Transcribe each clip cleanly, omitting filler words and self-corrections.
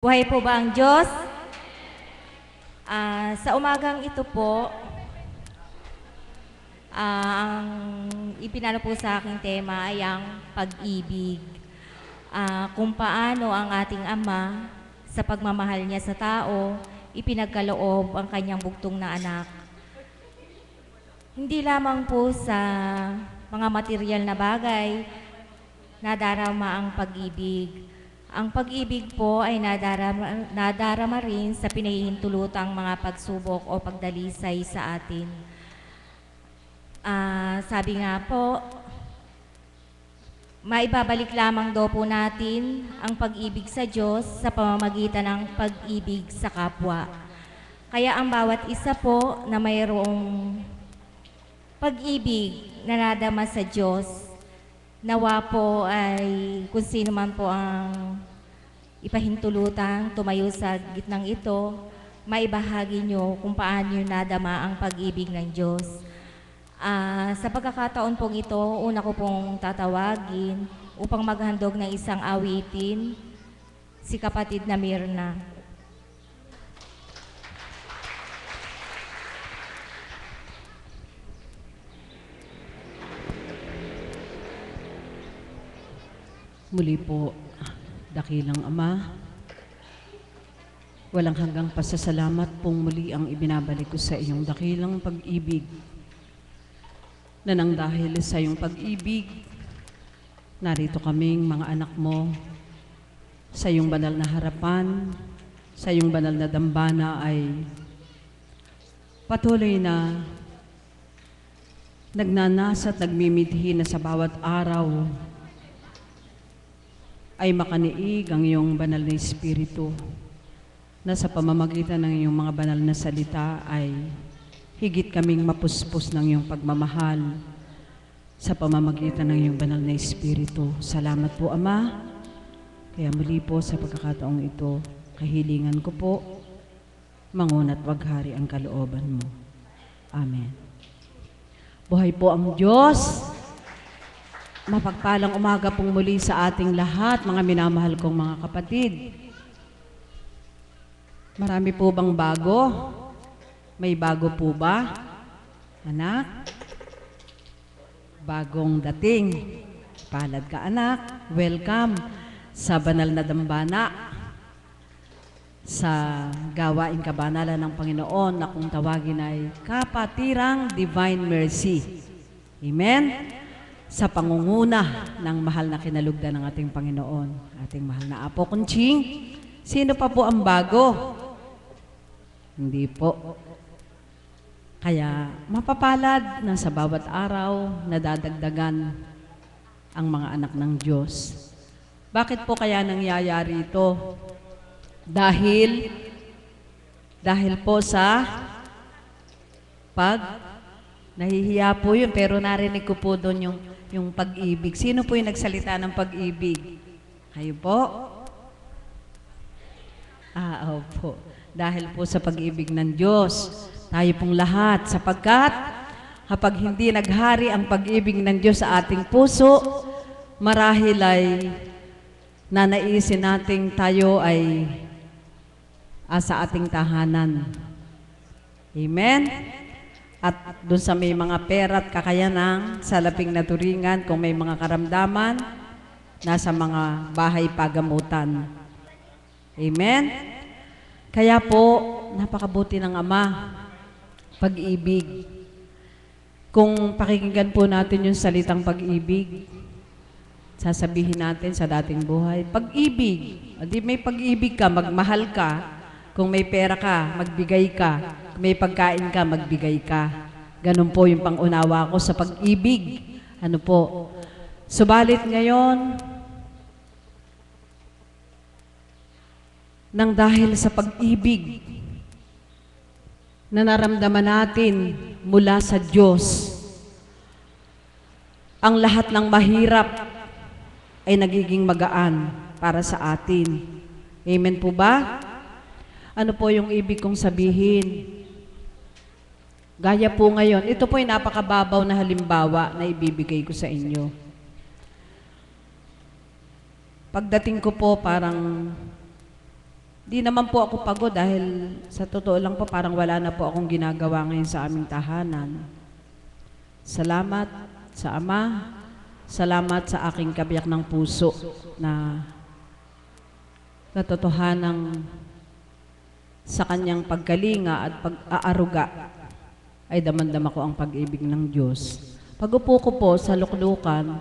Buhay po ba ang Diyos? Sa umagang ito po, ang ipinalo po sa aking tema ay ang pag-ibig. Kung paano ang ating Ama sa pagmamahal niya sa tao, ipinagkaloob ang kanyang bugtong na anak. Hindi lamang po sa mga material na bagay nadarama ang pag-ibig. Ang pag-ibig po ay nadarama rin sa pinahihintulutang mga pagsubok o pagdalisay sa atin. Sabi nga po, maibabalik lamang daw po natin ang pag-ibig sa Diyos sa pamamagitan ng pag-ibig sa kapwa. Kaya ang bawat isa po na mayroong pag-ibig na nadama sa Diyos, nawa po ay kung sino man po ang ipahintulutan tumayo sa gitnang ito, maibahagi nyo kung paano nyo nadama ang pag-ibig ng Diyos. Sa pagkakataon pong ito, una ko pong tatawagin upang maghandog ng isang awitin, si kapatid na Mirna. Muli po, dakilang Ama, walang hanggang pasasalamat pong muli ang ibinabalik ko sa iyong dakilang pag-ibig, na nang dahil sa iyong pag-ibig, narito kaming mga anak mo, sa iyong banal na harapan, sa iyong banal na dambana ay patuloy na nagnanasa at nagmimithi na sa bawat araw ay makaniig ang iyong banal na Espiritu na sa pamamagitan ng iyong mga banal na salita ay higit kaming mapuspos ng iyong pagmamahal sa pamamagitan ng iyong banal na Espiritu. Salamat po, Ama. Kaya muli po sa pagkakataong ito, kahilingan ko po, manguna't waghari ang kalooban mo. Amen. Buhay po ang Diyos. Mapagpalang umaga pong muli sa ating lahat, mga minamahal kong mga kapatid. Marami po bang bago? May bago po ba? Anak? Bagong dating. Palad ka, anak. Welcome sa banal na dambana, sa gawaing kabanalan ng Panginoon na kung tawagin ay Kapatirang Divine Mercy. Amen? Sa pangunguna ng mahal na kinalugdan ng ating Panginoon, ating mahal na Apo Kunching. Sino pa po ang bago? Hindi po. Kaya mapapalad na sa bawat araw nadadagdagan ang mga anak ng Diyos. Bakit po kaya nangyayari ito? Dahil po sa nahihiya po yun, pero narinig ko po doon yung pag-ibig. Sino po yung nagsalita ng pag-ibig? Kayo po? Opo. Dahil po sa pag-ibig ng Diyos, tayo pong lahat, sapagkat kapag hindi naghari ang pag-ibig ng Diyos sa ating puso, marahil ay nanaisin nating tayo ay sa ating tahanan. Amen? At doon sa may mga pera at kakayanang sa labing na turingan, kung may mga karamdaman, nasa mga bahay pagamutan. Amen? Kaya po, napakabuti ng Ama, pag-ibig. Kung pakikinggan po natin yung salitang pag-ibig, sasabihin natin sa dating buhay, pag-ibig. Di may pag-ibig ka, magmahal ka. Kung may pera ka, magbigay ka. Kung may pagkain ka, magbigay ka. Ganun po yung pangunawa ko sa pag-ibig. Ano po? Subalit ngayon, nang dahil sa pag-ibig na naramdaman natin mula sa Diyos, ang lahat ng mahirap ay nagiging magaan para sa atin. Amen po ba? Ano po yung ibig kong sabihin? Gaya po ngayon, ito po yung napakababaw na halimbawa na ibibigay ko sa inyo. Pagdating ko po parang Di naman po ako pagod dahil sa totoo lang po parang wala na po akong ginagawa ngayon sa aming tahanan. Salamat sa Ama, salamat sa aking kabiyak ng puso na katotohanang sa kanyang pagkalinga at pag-aaruga ay damandama ko ang pag-ibig ng Diyos. Pag-upo ko po sa luklukan,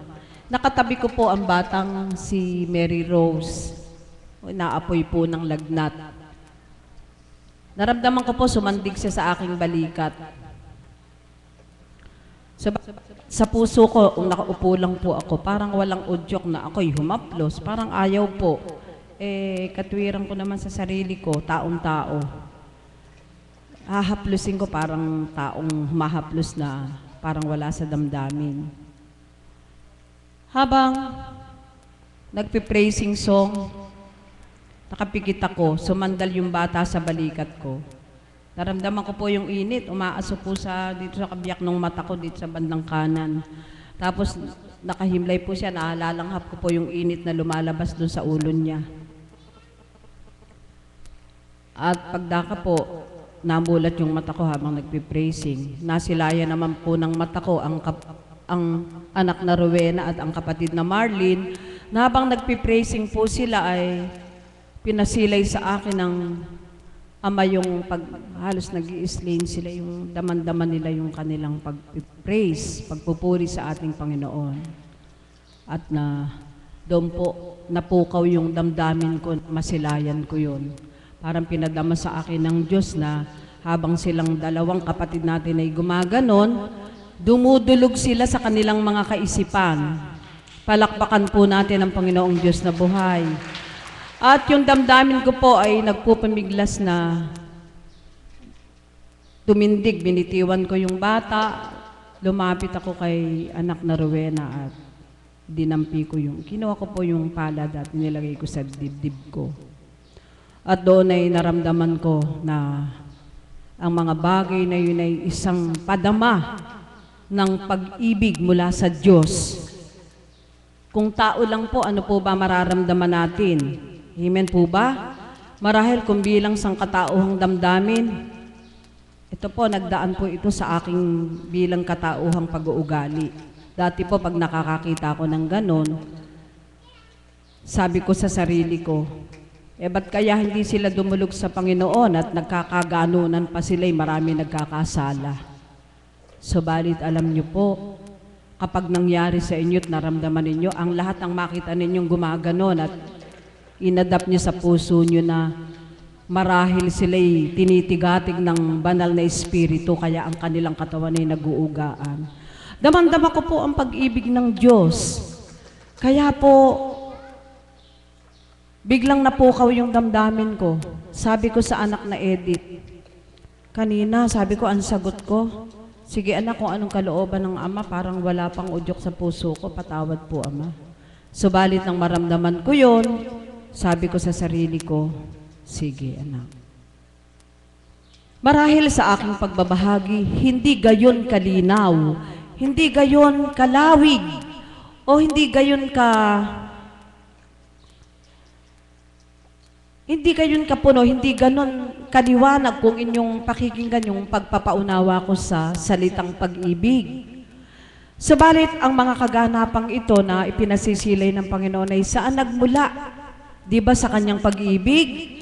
nakatabi ko po ang batang si Mary Rose. Inaapoy po ng lagnat. Naramdaman ko po sumandig siya sa aking balikat. Sa puso ko, kung nakaupo lang po ako, parang walang udyok na ako'y humaplos. Parang ayaw po. Katwiran ko naman sa sarili ko, taong-tao. Hahaplusin ko parang taong humahaplos na parang wala sa damdamin. Habang nagpipraising song, nakapikit ako, sumandal yung bata sa balikat ko. Naramdaman ko po yung init, umaaso po dito sa kabiyak ng mata ko, dito sa bandang kanan. Tapos nakahimlay po siya, naalalanghap ko po yung init na lumalabas doon sa ulo niya. At pagdaka po, namulat yung mata ko habang nagpipraising. Nasilaya naman po ng mata ko ang anak na Rowena at ang kapatid na Marlene, na habang nagpipraising po sila ay pinasilay sa akin ng Ama yung halos nag-i-explain sila, yung daman-daman nila yung kanilang pag-praise, pagpupuri sa ating Panginoon. At doon po napukaw yung damdamin ko, masilayan ko yun. Parang pinadama sa akin ng Diyos na habang silang dalawang kapatid natin ay gumaganon, dumudulog sila sa kanilang mga kaisipan. Palakpakan po natin ang Panginoong Diyos na buhay. At yung damdamin ko po ay nagpupamiglas na tumindig, binitiwan ko yung bata, lumapit ako kay anak na Rowena at dinampi ko kinuha ko po yung palad at nilagay ko sa dibdib ko. At doon ay naramdaman ko na ang mga bagay na yun ay isang padama ng pag-ibig mula sa Diyos. Kung tao lang po, ano po ba mararamdaman natin? Amen po ba? Marahil kung bilang sangkatauhang damdamin, ito po, nagdaan po ito sa aking bilang katauhang pag-uugali. Dati po, pag nakakakita ko ng ganon, sabi ko sa sarili ko, ba't kaya hindi sila dumulog sa Panginoon at nagkakaganunan pa sila'y marami nagkakasala? Subalit alam niyo po, kapag nangyari sa inyo at naramdaman ninyo, ang lahat ng makita ninyong gumaganon at inadapt niyo sa puso niyo na marahil sila'y tinitigatig ng banal na espiritu, kaya ang kanilang katawan ay nag-uugaan. Damandama ko po ang pag-ibig ng Diyos. Kaya po, biglang napukaw yung damdamin ko. Sabi ko sa anak na Edith, kanina, sabi ko, ang sagot ko, sige anak, kung anong kalooban ng Ama, parang wala pang udyok sa puso ko, patawad po Ama. Subalit nang maramdaman ko yon, sabi ko sa sarili ko, sige anak. Marahil sa aking pagbabahagi, hindi gayon kalinaw, hindi gayon kalawig, o hindi gayon kapuno, hindi ganon kaliwanag kung inyong pakikinggan yung pagpapaunawa ko sa salitang pag-ibig. Subalit ang mga kaganapang ito na ipinasisilay ng Panginoon ay saan nagmula? Di ba sa kanyang pag-ibig?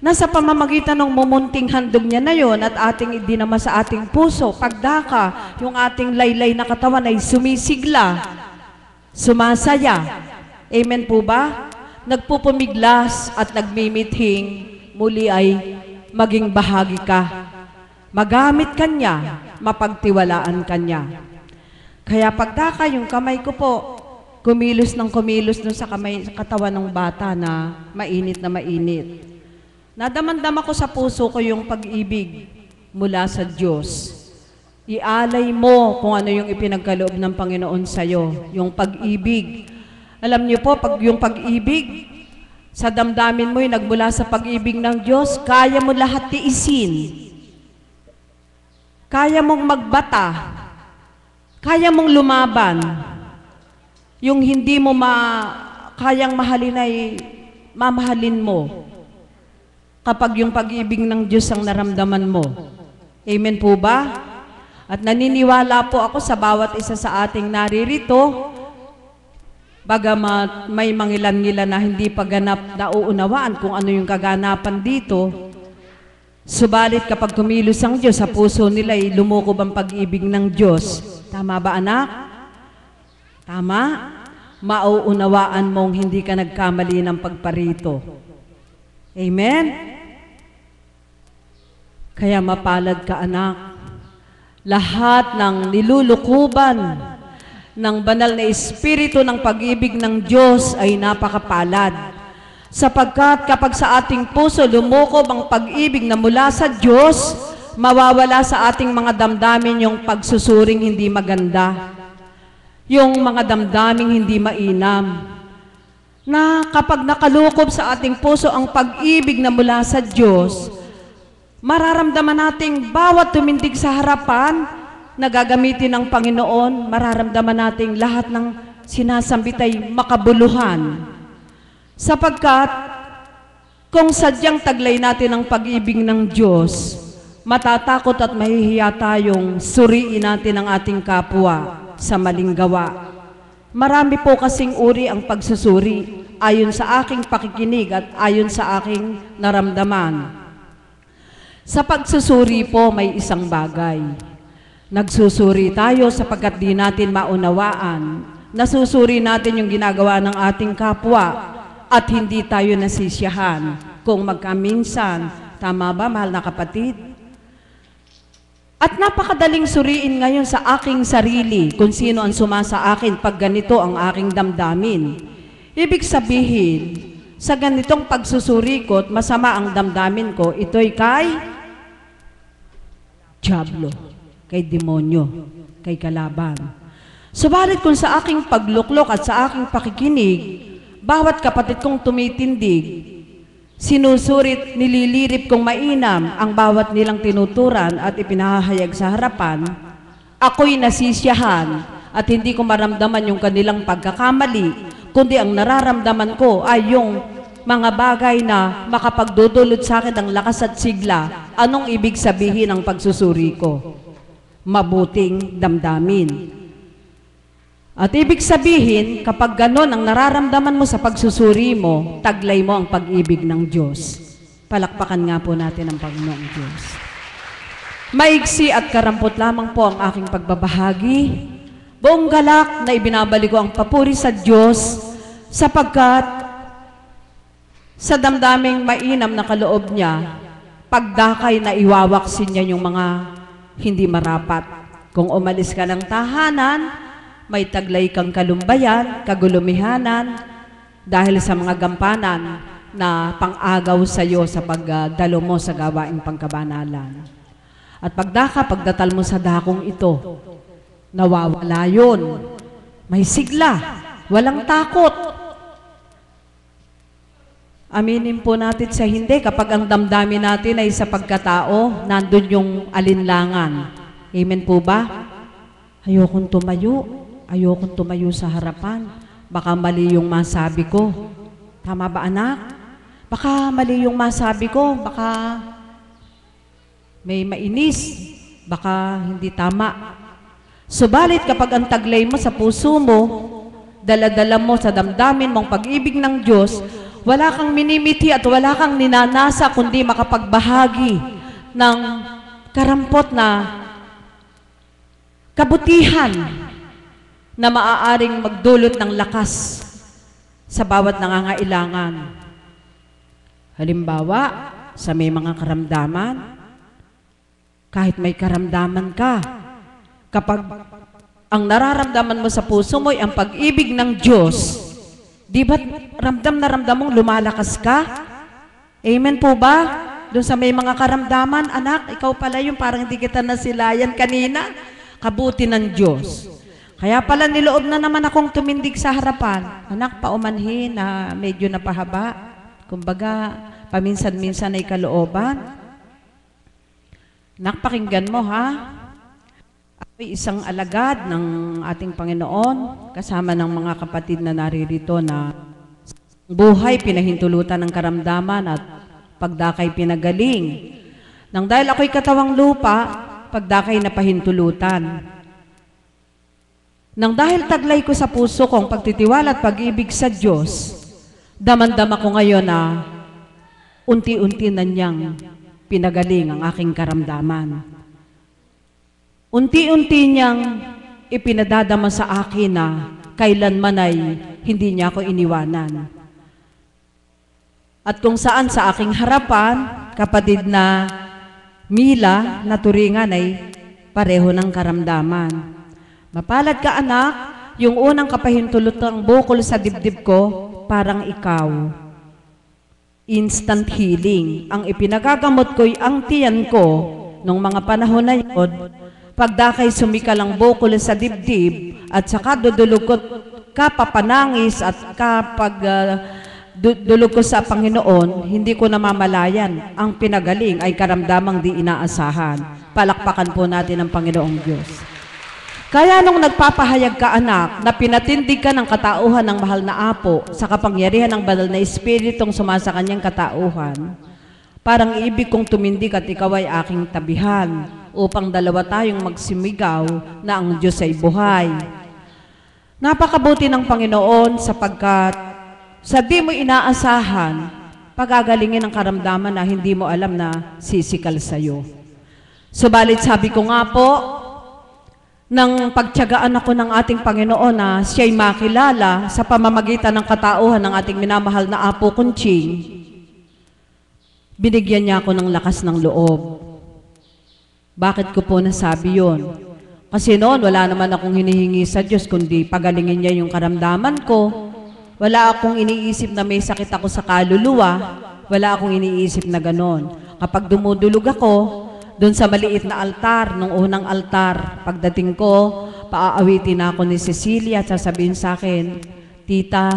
Nasa pamamagitan ng mumunting handog niya na yon at ating idinama sa ating puso. Pagdaka, yung ating laylay na katawan ay sumisigla, sumasaya. Amen po ba? Nagpupumiglas at nagmimithing, muli ay maging bahagi ka. Magamit kanya, mapagtiwalaan kanya. Kaya pagdaka, yung kamay ko po, kumilos ng kumilos dun sa katawan ng bata na mainit na mainit. Nadamandama ko sa puso ko yung pag-ibig mula sa Diyos. Ialay mo kung ano yung ipinagkaloob ng Panginoon sa'yo, yung pag-ibig. Alam niyo po, pag yung pag-ibig, sa damdamin mo yung nagmula sa pag-ibig ng Diyos, kaya mo lahat tiisin. Kaya mong magbata. Kaya mong lumaban. Yung hindi mo kayang mahalin ay mamahalin mo. kapag yung pag-ibig ng Diyos ang naramdaman mo. Amen po ba? At naniniwala po ako sa bawat isa sa ating naririto, bagamat may mangilan-ngilan na hindi pa ganap na uunawaan kung ano yung kaganapan dito, subalit kapag kumilos ang Diyos, sa puso nila ay lumukob ang pag-ibig ng Diyos. Tama ba, anak? Tama? Mauunawaan mong hindi ka nagkamali ng pagparito. Amen? Kaya mapalad ka, anak. Lahat ng nilulukuban ng banal na espiritu ng pag-ibig ng Diyos ay napakapalad. Sapagkat kapag sa ating puso lumukob ang pag-ibig na mula sa Diyos, mawawala sa ating mga damdamin yung pagsusuring hindi maganda, yung mga damdaming hindi mainam. Na kapag nakalukob sa ating puso ang pag-ibig na mula sa Diyos, mararamdaman nating bawat tumindig sa harapan na gagamitin ng Panginoon, mararamdaman nating lahat ng sinasambit ay makabuluhan. Sapagkat kung sadyang taglay natin ang pag-ibig ng Diyos, matatakot at mahihiya tayong suriin natin ang ating kapwa sa maling gawa. Marami po kasing uri ang pagsusuri ayon sa aking pakikinig at ayon sa aking naramdaman. Sa pagsusuri po may isang bagay. Nagsusuri tayo sapagkat di natin maunawaan. Nasusuri natin yung ginagawa ng ating kapwa at hindi tayo nasisiyahan kung magkaminsan. Tama ba, mahal na kapatid? At napakadaling suriin ngayon sa aking sarili kung sino ang sumasa akin pag ganito ang aking damdamin. Ibig sabihin, sa ganitong pagsusuri ko at masama ang damdamin ko, ito'y kay Diablo, kay demonyo, kay kalaban. Subalit kung sa aking pagluklok at sa aking pakikinig, bawat kapatid kong tumitindig, sinusurit, nililirip kong mainam ang bawat nilang tinuturan at ipinahahayag sa harapan, ako'y nasisiyahan at hindi ko maramdaman yung kanilang pagkakamali, kundi ang nararamdaman ko ay yung mga bagay na makapagdudulot sa akin ng lakas at sigla. Anong ibig sabihin ng pagsusuri ko? Mabuting damdamin. At ibig sabihin, kapag ganon ang nararamdaman mo sa pagsusuri mo, taglay mo ang pag-ibig ng Diyos. Palakpakan nga po natin ang Panginoong Diyos. Maigsi at karampot lamang po ang aking pagbabahagi. Buong galak na ibinabalik ko ang papuri sa Diyos sapagkat sa damdaming mainam na kaloob niya, pagdakay na iwawaksin niya yung mga hindi marapat. Kung umalis ka ng tahanan, may taglay kang kalumbayan, kagulumihanan, dahil sa mga gampanan na pang-agaw sa iyo sa pagdalo mo sa gawaing pangkabanalan. At pagdatal mo sa dakong ito, nawawala yun. May sigla, walang takot. Aminin po natin sa hindi kapag ang damdamin natin ay sa pagkatao, nandun yung alinlangan. Amen po ba? Ayokong tumayo sa harapan. Baka mali yung masabi ko. Tama ba, anak? Baka mali yung masabi ko. Baka may mainis. Baka hindi tama. Subalit kapag ang taglay mo sa puso mo, dala-dala mo sa damdamin mong pag-ibig ng Diyos, wala kang minimiti at wala kang ninanasa kundi makapagbahagi ng karampot na kabutihan na maaaring magdulot ng lakas sa bawat nangangailangan. Halimbawa, sa may mga karamdaman, kahit may karamdaman ka, kapag ang nararamdaman mo sa puso mo ay ang pag-ibig ng Diyos, di ba ramdam na ramdam mong lumalakas ka? Amen po ba? Doon sa may mga karamdaman, anak, ikaw pala yung parang hindi kita nasilayan kanina. Kabuti ng Diyos. Kaya pala niloob na naman akong tumindig sa harapan. Anak, paumanhin na medyo napahaba. Kumbaga, paminsan-minsan ay kalooban. Anak, pakinggan mo ha. Ako'y isang alagad ng ating Panginoon, kasama ng mga kapatid na naririto na buhay pinahintulutan ng karamdaman at pagdakay pinagaling. Nang dahil ako'y katawang lupa, pagdakay napahintulutan. Nang dahil taglay ko sa puso kong pagtitiwala at pag-ibig sa Diyos, damandama ko ngayon na unti-unti na niyang pinagaling ang aking karamdaman. Unti-unti niyang ipinadadama sa akin na kailanman ay hindi niya ako iniwanan. At kung saan sa aking harapan, kapatid na Mila na turingan ay pareho ng karamdaman. Mapalad ka anak, yung unang kapahintulutang bukol sa dibdib ko, parang ikaw. Instant healing. Ang ipinagagamot ko'y ang tiyan ko nung mga panahon na yun, pagdakay sumikal ang bukol sa dibdib at saka dudulog ko kapapanangis at kapag dulog ko sa Panginoon, hindi ko namamalayan. Ang pinagaling ay karamdamang di inaasahan. Palakpakan po natin ang Panginoong Diyos. Kaya nung nagpapahayag ka anak, na pinatindig ka ng katauhan ng mahal na Apo sa kapangyarihan ng banal na Espiritong sumasa kanyang katauhan, parang ibig kong tumindig at ikaw ay aking tabihan upang dalawa tayong magsimigaw na ang Diyos ay buhay. Napakabuti ng Panginoon sapagkat sa di mo inaasahan, pagagalingin ang karamdaman na hindi mo alam na sisikal sa'yo. Subalit sabi ko nga po, nang pagtiyagaan ako ng ating Panginoon na siya'y makilala sa pamamagitan ng katauhan ng ating minamahal na Apo Kunching, binigyan niya ako ng lakas ng loob. Bakit ko po nasabi yun? Kasi noon, wala naman akong hinihingi sa Diyos, kundi pagalingin niya yung karamdaman ko. Wala akong iniisip na may sakit ako sa kaluluwa. Wala akong iniisip na ganon. Kapag dumudulog ako, doon sa maliit na altar, nung unang altar, pagdating ko, paaawitin ako ni Cecilia at sasabihin sa akin, Tita,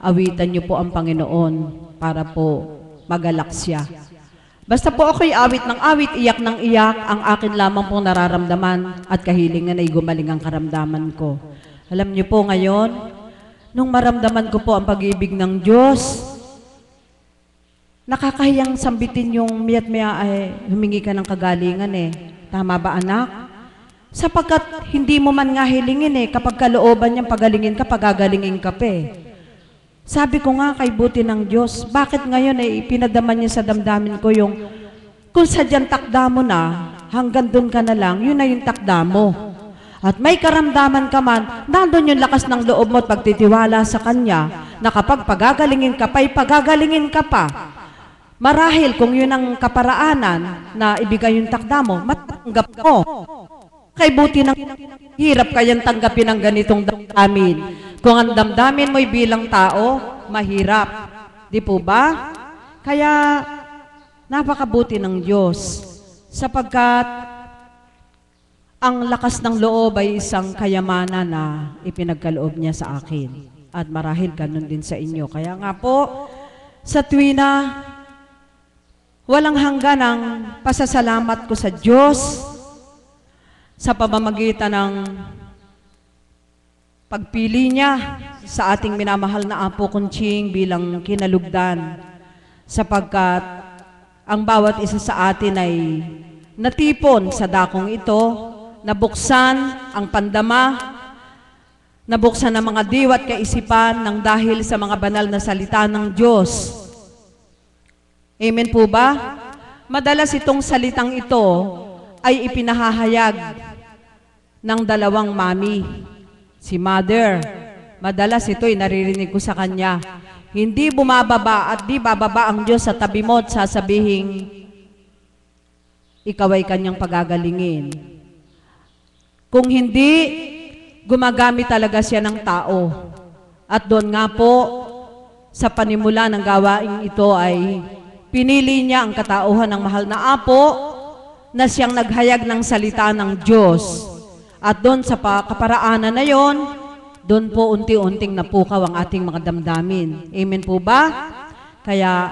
awitan niyo po ang Panginoon para po magalak siya. Basta po ako'y awit ng awit, iyak ng iyak, ang akin lamang pong nararamdaman at kahilingan ay gumaling ang karamdaman ko. Alam niyo po ngayon, nung maramdaman ko po ang pag-ibig ng Diyos, nakakahiyang sambitin yung miya't maya ay humingi ka ng kagalingan eh. Tama ba anak? Sapagkat hindi mo man nga hilingin eh, kapag kalooban niyang pagalingin ka, pagagalingin ka pa eh. Sabi ko nga kay buti ng Diyos, bakit ngayon eh ipinadama niya sa damdamin ko yung kung sadyang takda mo na, hanggang doon ka na lang, yun na yung takda mo. At may karamdaman ka man, nandun yung lakas ng loob mo at pagtitiwala sa Kanya na kapag pagagalingin ka pa, pagagalingin ka pa. Marahil kung yun ang kaparaanan na ibigay yung takda mo, matanggap mo. Kay buti ng hirap kayang tanggapin ang ganitong damdamin. Kung ang damdamin mo'y bilang tao, mahirap. Di po ba? Kaya napakabuti ng Diyos sapagkat ang lakas ng loob ay isang kayamanan na ipinagkaloob niya sa akin. At marahil ganun din sa inyo. Kaya nga po, sa tuwina, walang hanggan ang pasasalamat ko sa Diyos sa pamamagitan ng pagpili niya sa ating minamahal na Apo Kunching bilang kinalugdan. Sapagkat ang bawat isa sa atin ay natipon sa dakong ito, nabuksan ang pandama, nabuksan ang mga diwat kaisipan ng dahil sa mga banal na salita ng Diyos. Amen po ba? Madalas itong salitang ito ay ipinahahayag ng dalawang mami. Si Mother, madalas ito'y naririnig ko sa kanya. Hindi bumababa at di bababa ang Diyos sa tabi mo at sasabihing, ikaw ay kanyang pagagalingin. Kung hindi, gumagamit talaga siya ng tao. At doon nga po, sa panimula ng gawaing ito ay pinili niya ang katauhan ng mahal na Apo na siyang naghayag ng salita ng Diyos. At doon sa kaparaanan na yon, doon po unti-unting napukaw ang ating mga damdamin. Amen po ba? Kaya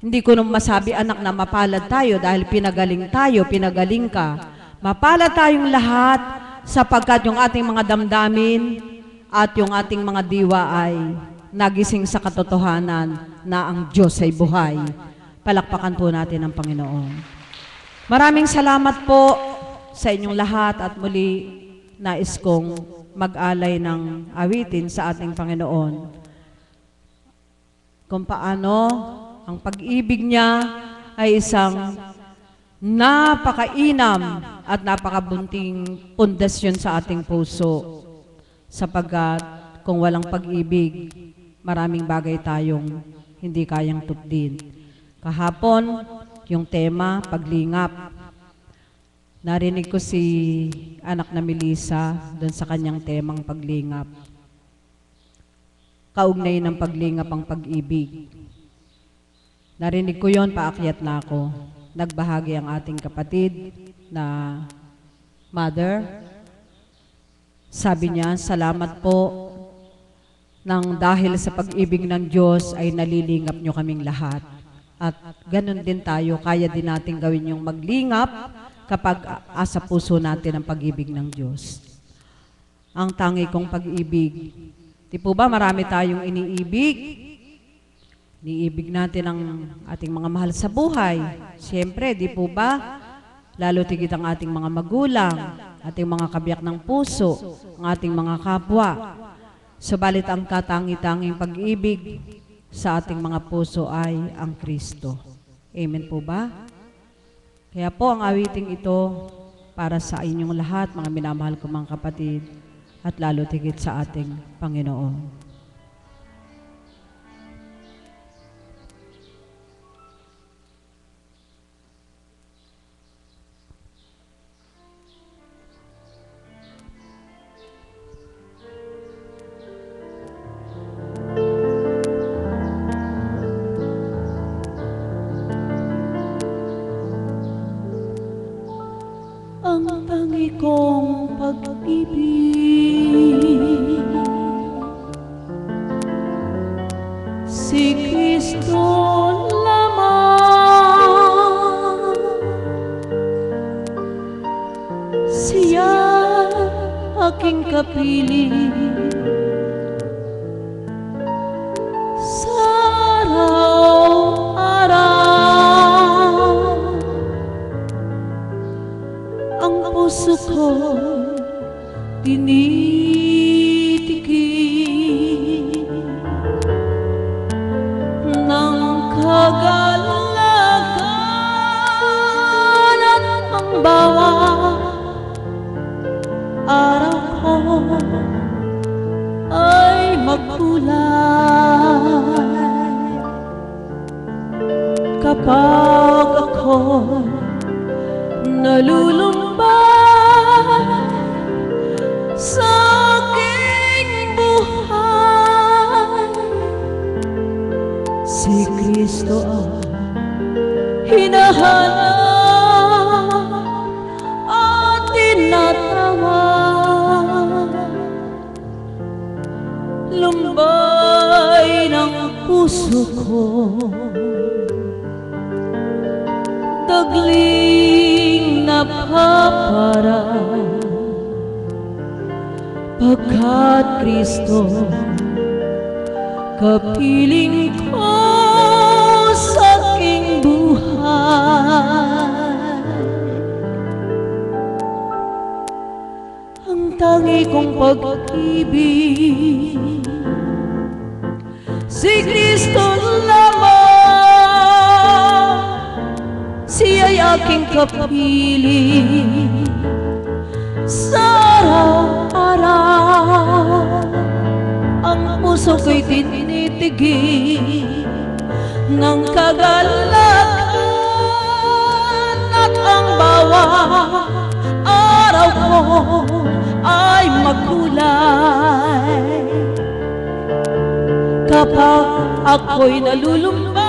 hindi ko nung masabi anak na mapalad tayo dahil pinagaling tayo, pinagaling ka. Mapalad tayong lahat sapagkat yung ating mga damdamin at yung ating mga diwa ay nagising sa katotohanan na ang Diyos ay buhay. Palakpakan po natin ang Panginoon. Maraming salamat po sa inyong lahat at muli nais kong mag-alay ng awitin sa ating Panginoon. Kung paano ang pag-ibig niya ay isang napakainam at napakabunting pundasyon sa ating puso. Sapagkat kung walang pag-ibig, maraming bagay tayong hindi kayang tupdin. Kahapon, yung tema, paglingap. Narinig ko si anak na Melissa doon sa kanyang temang paglingap. Kaugnay ng paglingap ang pag-ibig. Narinig ko yon, paakyat na ako. Nagbahagi ang ating kapatid na mother. Sabi niya, salamat po nang dahil sa pag-ibig ng Diyos ay nalilingap niyo kaming lahat. At ganun din tayo, kaya din natin gawin yung maglingap kapag asa puso natin ang pag-ibig ng Diyos. Ang tangi kong pag-ibig. Di po ba marami tayong iniibig? Iniibig natin ang ating mga mahal sa buhay. Siyempre, di po ba? Lalo tigit ang ating mga magulang, ating mga kabiyak ng puso, ang ating mga kapwa. Subalit ang katangi-tanging pag-ibig sa ating mga puso ay ang Kristo. Amen po ba? Kaya po ang awiting ito para sa inyong lahat, mga minamahal ko mga kapatid, at lalo tigit sa ating Panginoon. Ang tangi kong pag-ibig, si Kristo lamang. Siya aking kapiling sa araw-araw. Ang puso ko tinitikim ng kagalakan at ang bawat araw ko ay magkulay kapag ako nalulumbay sa aking buhay. Si Kristo ang hinahanap at tinatawag. Lumbay ng puso ko, tagling napaparang, pagkat Kristo kapiling ko sa aking buhay. Ang tangi kong pag-ibig, si Kristo lamang. Siya'y aking kapiling sa araw-araw. Ang puso ko'y tinitigil ng kagalakan at ang bawat araw ko ay magkulay kapag ako'y nalulumbay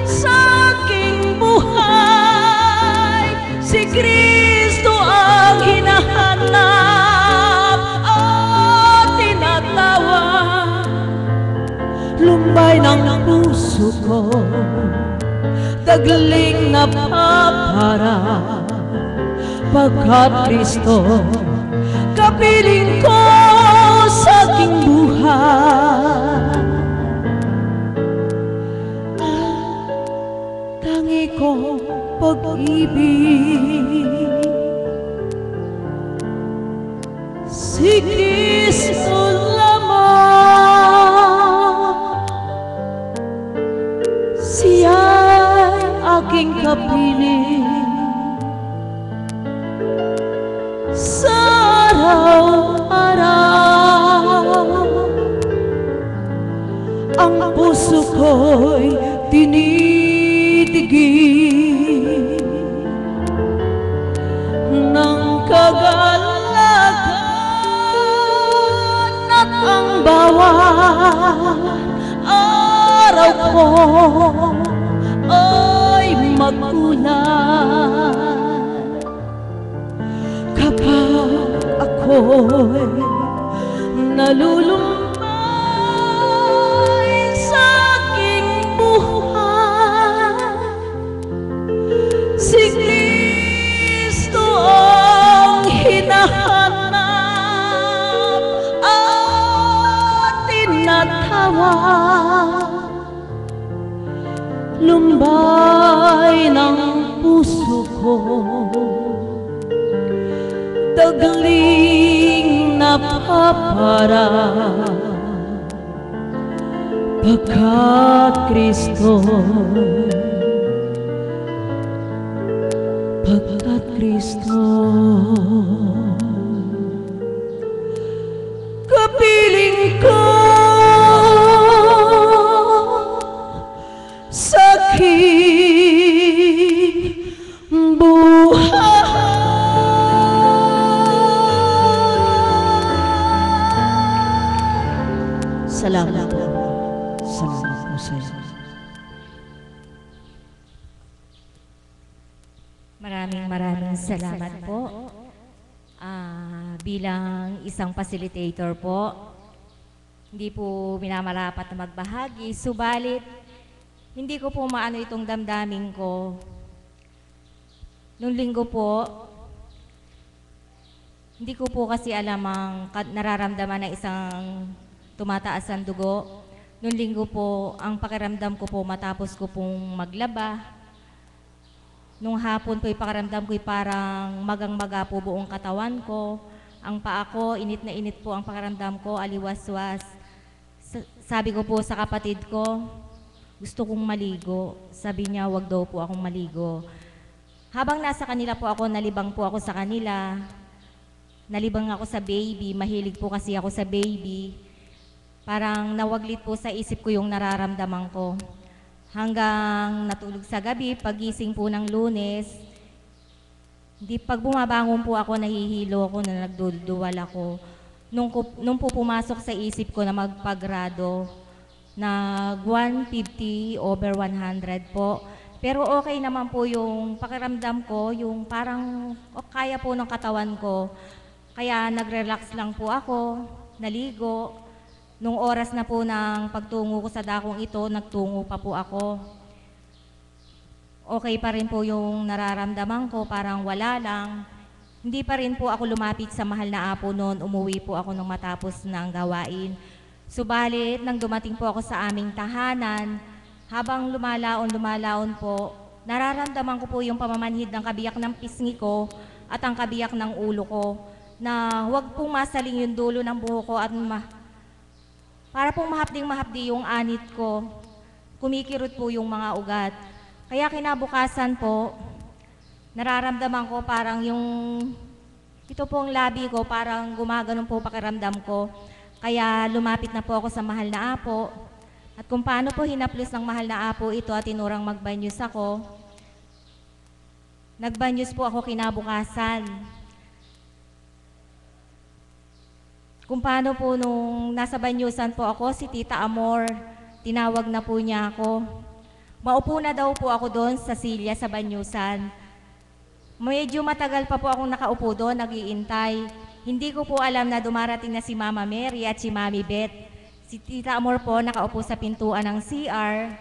sa aking buhay. Si Kristo ang hinahanap at tinatawag. Lumbay ng puso ko, tagling napaparang, pagkat Kristo kapiling ko sa aking buhay. tangi ko pag-ibig. Si Kristo lamang, siya'y aking kapiling. Sa araw-araw, ang puso ko'y tinitigil ng kagalakan at ang bawat araw ko ay magulat kapag ako'y nalulumbay sa aking buhay. Si Kristo ang hinahanap at tinatawag. Lumbay ng puso ko, dagaling na papara, pagkat Kristo, pagkat Kristo, kapiling ko sa aking buhay. Salamat po. Salamat po sa inyo. Maraming salamat po. Bilang isang facilitator po, hindi po minamarapat na magbahagi, subalit hindi ko po maano itong damdamin ko. Nung linggo po, hindi ko po kasi alam ang nararamdaman ng isang tumataas ang dugo. Nung linggo po, ang pakiramdam ko po matapos ko pong maglaba. Nung hapon po, pakiramdam ko parang magang-maga po buong katawan ko. Ang paa ko, init na init po ang pakiramdam ko, aliwas-was. Sabi ko po sa kapatid ko, gusto kong maligo. Sabi niya, wag daw po akong maligo. Habang nasa kanila po ako, nalibang po ako sa kanila. Nalibang ako sa baby, mahilig po kasi ako sa baby. Parang nawaglit po sa isip ko yung nararamdaman ko. Hanggang natulog sa gabi, pagising po ng Lunes, pag bumabangon po ako, nahihilo ako, na nagduduwal ako. Nung po pumasok sa isip ko na magpagrado, na 150 over 100 po. Pero okay naman po yung pakiramdam ko, yung parang kaya po ng katawan ko. Kaya nag-relax lang po ako, naligo. Nung oras na po ng pagtungo ko sa dakong ito, nagtungo pa po ako. Okay pa rin po yung nararamdaman ko, parang wala lang. Hindi pa rin po ako lumapit sa mahal na apo noon, umuwi po ako nung matapos ng gawain. Subalit, nang dumating po ako sa aming tahanan, habang lumalaon po, nararamdaman ko po yung pamamanhid ng kabiyak ng pisngi ko at ang kabiyak ng ulo ko, na huwag pong masaling yung dulo ng buhok ko at para pong mahapding-mahapdi yung anit ko. Kumikirot po yung mga ugat. Kaya kinabukasan po, nararamdaman ko parang ito pong labi ko, parang gumaganon po pakiramdam ko. Kaya lumapit na po ako sa mahal na apo. At kung paano po hinaplos ng mahal na apo ito at tinurang magbanyos ako, nagbanyos po ako kinabukasan. Kung paano po nung nasa banyusan po ako, si Tita Amor, tinawag na po niya ako. Maupo na daw po ako doon sa silya sa banyusan. Medyo matagal pa po akong nakaupo doon, nag-iintay. Hindi ko po alam na dumarating na si Mama Mary at si Mami Beth. Si Tita Amor po nakaupo sa pintuan ng CR.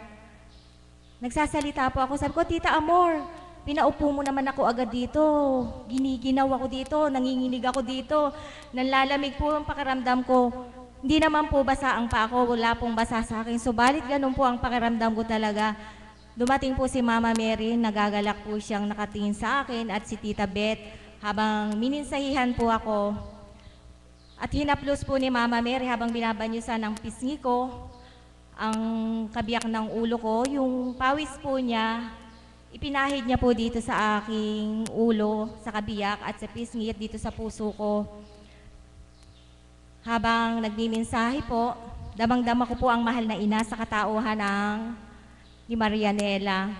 Nagsasalita po ako, sabi ko, Tita Amor, pinaupo mo naman ako agad dito. Giniginaw ako dito, nanginginig ako dito. Nanlalamig po ang pakiramdam ko. Hindi naman po basa ang paa ko, wala pong basa sa akin. Subalit ganun po ang pakiramdam ko talaga. dumating po si Mama Mary, nagagalak po siyang nakatingin sa akin at si Tita Beth habang mininsahihan po ako. At hinaplos po ni Mama Mary habang binabanyusan ng pisngi ko, ang kabiyak ng ulo ko, yung pawis po niya, ipinahid niya po dito sa aking ulo, sa kabiyak at sa pisngi at dito sa puso ko. Habang nagmimensahe po, damang-dama ko po ang mahal na ina sa katauhan ni Marianela.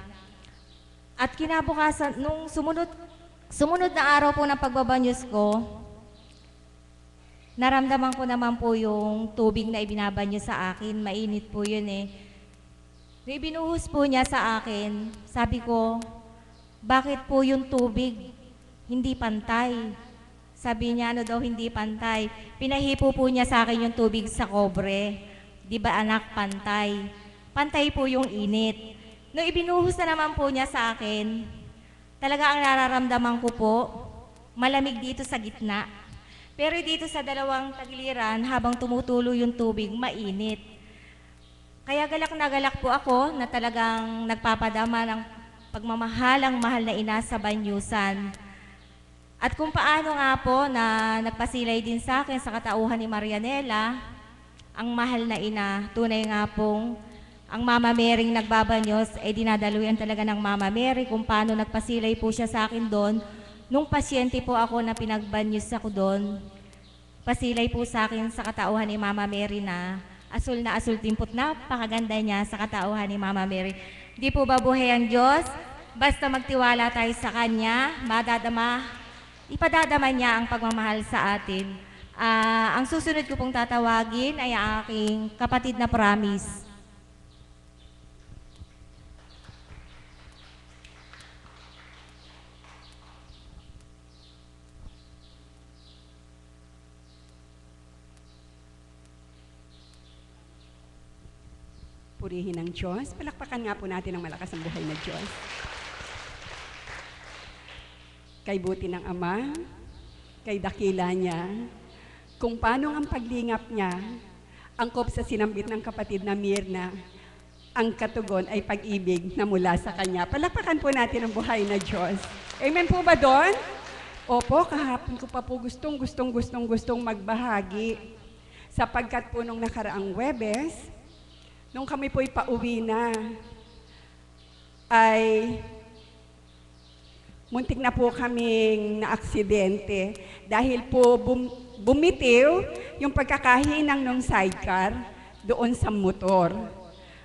At kinabukasan, nung sumunod na araw po ng pagbabanyos ko, naramdaman ko naman po yung tubig na ibinabanyo sa akin. Mainit po yun eh. Nung ibinuhos po niya sa akin, sabi ko, bakit po yung tubig hindi pantay? Sabi niya, ano daw hindi pantay. Pinahipo po niya sa akin yung tubig sa kobre. Di ba anak, pantay? Pantay po yung init. Nung ibinuhos na naman po niya sa akin, talaga ang nararamdaman ko po, malamig dito sa gitna. Pero dito sa dalawang tagiliran, habang tumutulo yung tubig, mainit. Kaya galak na galak po ako na talagang nagpapadama ng pagmamahalang mahal na ina sa banyusan. At kung paano nga po na nagpasilay din sa akin sa katauhan ni Marianela, ang mahal na ina, tunay nga pong ang Mama Mary nagbabanyos, dinadaluyan talaga ng Mama Mary kung paano nagpasilay po siya sa akin doon. Nung pasyente po ako na pinagbanyos ako doon, pasilay po sa akin sa katauhan ni Mama Mary na asul timpot na, pakaganda niya sa katauhan ni Mama Mary. Di po ba buhay ang Diyos? Basta magtiwala tayo sa Kanya, ipadadama niya ang pagmamahal sa atin. Ang susunod ko pong tatawagin ay ang aking kapatid na Promise. Purihin ang Diyos. Palakpakan nga po natin ang malakas ang buhay na Diyos. Kay buti ng Ama, kay dakila niya, kung paano ang paglingap niya, angkop sa sinambit ng kapatid na Mirna, ang katugon ay pag-ibig na mula sa Kanya. Palakpakan po natin ang buhay na Diyos. Amen po ba doon? Opo, kahapon ko pa po gustong magbahagi. Sapagkat po nung nakaraang Huwebes, nung kami po'y pauwi na, ay muntik na po kaming naaksidente dahil po bumitiw yung pagkakahinang ng sidecar doon sa motor.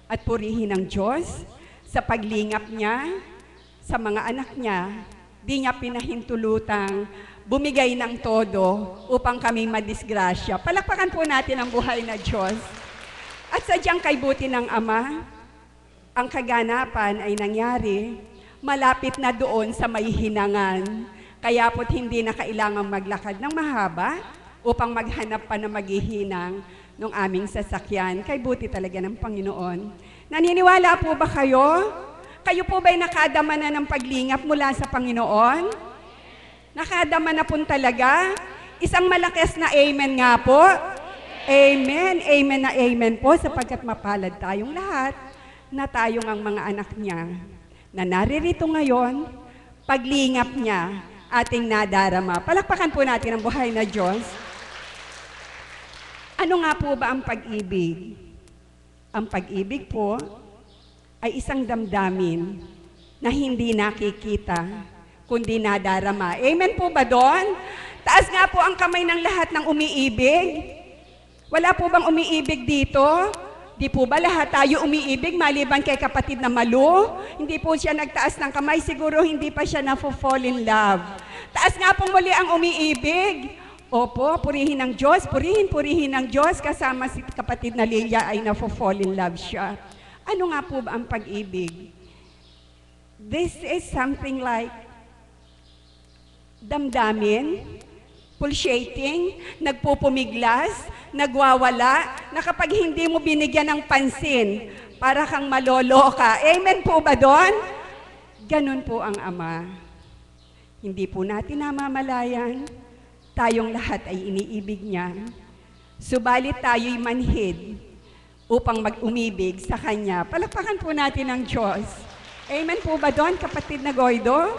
At purihin ng Diyos sa paglingap niya sa mga anak niya, di niya pinahintulutang bumigay ng todo upang kami madisgrasya. Palakpakan po natin ang buhay na Diyos. At sadyang kay buti ng Ama, ang kaganapan ay nangyari malapit na doon sa may hinangan. Kaya po't hindi na kailangang maglakad ng mahaba upang maghanap pa na maghihinang ng aming sasakyan. Kay buti talaga ng Panginoon. Naniniwala po ba kayo? Kayo po ba'y nakadama na ng paglingap mula sa Panginoon? Nakadama na po talaga? Isang malakas na amen nga po. Amen, amen na amen po sapagkat mapalad tayong lahat na tayong ang mga anak niya na naririto ngayon, paglingap niya, ating nadarama. Palakpakan po natin ang buhay na Diyos. Ano nga po ba ang pag-ibig? Ang pag-ibig po ay isang damdamin na hindi nakikita, kundi nadarama. Amen po ba doon? Taas nga po ang kamay ng lahat ng umiibig. Wala po bang umiibig dito? Di po ba lahat tayo umiibig maliban kay kapatid na Malu? Hindi po siya nagtaas ng kamay, siguro hindi pa siya na-fall in love. Taas nga pong muli ang umiibig. Opo, purihin ng Diyos, purihin ng Diyos, kasama si kapatid na Lilia ay na-fall in love siya. Ano nga po ba ang pag-ibig? This is something like damdamin, pulsating, nagpupumiglas, nagwawala, na kapag hindi mo binigyan ng pansin, para kang maloloka. Amen po ba doon? Ganun po ang Ama. Hindi po natin namamalayan, tayong lahat ay iniibig niya. Subalit tayo'y manhid upang mag-umibig sa Kanya. Palakpakan po natin ang Diyos. Amen po ba doon, kapatid na Goydo?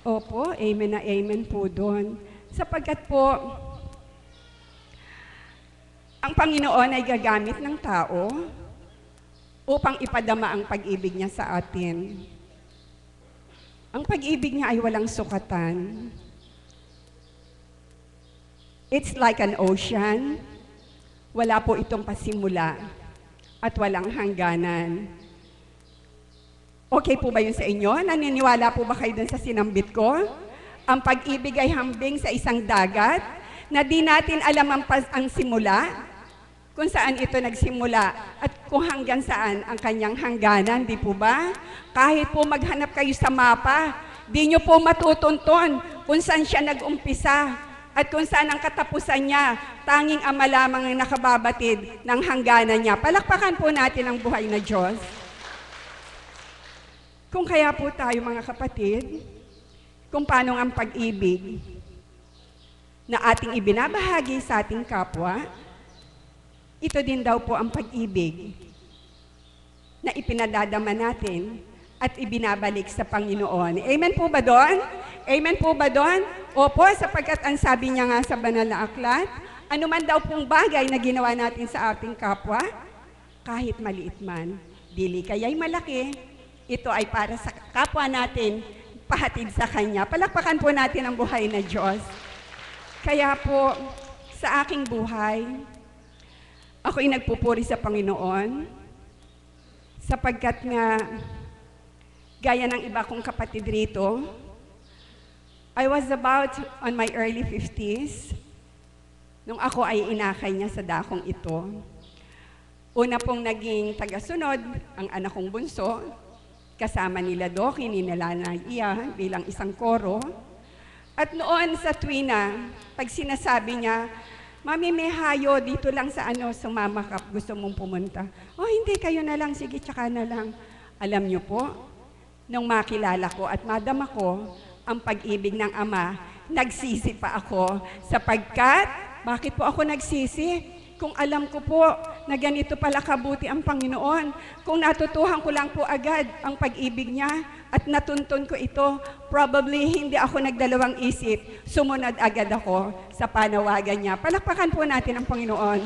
Opo, amen na amen po doon. Sapagkat po, ang Panginoon ay gagamit ng tao upang ipadama ang pag-ibig niya sa atin. Ang pag-ibig niya ay walang sukatan. It's like an ocean. Wala po itong pasimula at walang hangganan. Okay po ba yun sa inyo? Naniniwala po ba kayo dun sa sinambit ko? Ang pag-ibig ay hambing sa isang dagat na di natin alam ang simula, kung saan ito nagsimula at kung hanggang saan ang kanyang hangganan, di po ba? Kahit po maghanap kayo sa mapa, di nyo po matutunton kung saan siya nag-umpisa at kung saan ang katapusan niya. Tanging Ama lamang ang nakababatid ng hangganan niya. Palakpakan po natin ang buhay na Diyos. Kung kaya po tayo mga kapatid, kung paano ang pag-ibig na ating ibinabahagi sa ating kapwa, ito din daw po ang pag-ibig na ipinadadama natin at ibinabalik sa Panginoon. Amen po ba doon? Amen po ba doon? Opo, sapagkat ang sabi niya nga sa banal na aklat, anuman daw pong bagay na ginawa natin sa ating kapwa, kahit maliit man, dili kaya'y malaki, ito ay para sa kapwa natin, pahatid sa Kanya. Palakpakan po natin ang buhay na Diyos. Kaya po, sa aking buhay, ako'y nagpupuri sa Panginoon, sapagkat nga, gaya ng iba kong kapatid rito, I was about on my early 50s, nung ako ay inakay niya sa dakong ito. Una pong naging tagasunod, ang anak kong bunso, kasama nila Doki, nila Iya, bilang isang koro. At noon sa tuwina, pag sinasabi niya, Mami, may hayo, dito lang sa sumama ka, gusto mong pumunta. Oh, hindi, kayo na lang, sige, tsaka na lang. Alam niyo po, nung makilala ko at madama ko ang pag-ibig ng Ama, nagsisi pa ako sapagkat, bakit po ako nagsisi? Kung alam ko po na ganito pala kabuti ang Panginoon, kung natutuhan ko lang po agad ang pag-ibig niya at natuntun ko ito, probably hindi ako nagdalawang isip, sumunod agad ako sa panawagan niya. Palakpakan po natin ang Panginoon.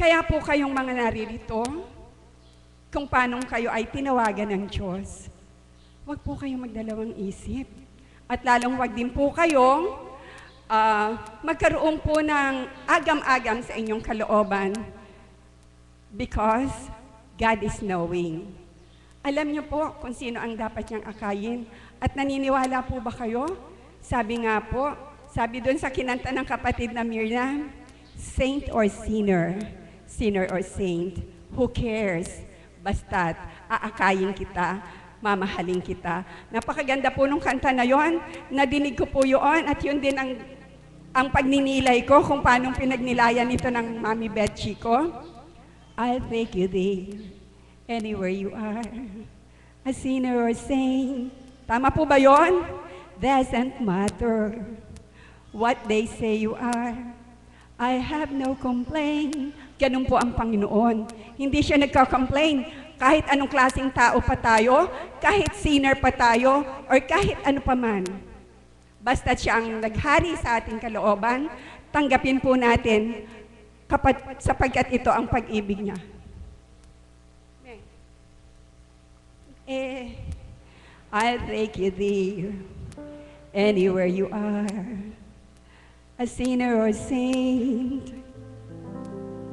Kaya po kayong mga naririto, kung paano kayo ay tinawagan ng Diyos, huwag po kayong magdalawang isip. At lalong huwag din po kayong magkaroon po ng agam-agam sa inyong kalooban because God is knowing. Alam niyo po kung sino ang dapat niyang akayin. At naniniwala po ba kayo? Sabi nga po, sabi doon sa kinanta ng kapatid na Miriam, saint or sinner, sinner or saint, who cares? Basta't aakayin kita, mamahalin kita. Napakaganda po nung kanta na yon. Nadinig ko po yun at yun din ang pagninilay ko kung paano pinagnilayan ito ng Mami Betchy ko. I'll take you there, anywhere you are, a sinner or saint. Tama po ba yon? Doesn't matter what they say you are. I have no complaint. Ganun po ang Panginoon. Hindi siya nagka-complain. Kahit anong klaseng tao pa tayo, kahit sinner pa tayo, or kahit ano pa man. Basta siya ang naghari sa ating kalooban, tanggapin po natin sapagkat ito ang pag-ibig niya. I'll take you there, anywhere you are, a sinner or saint,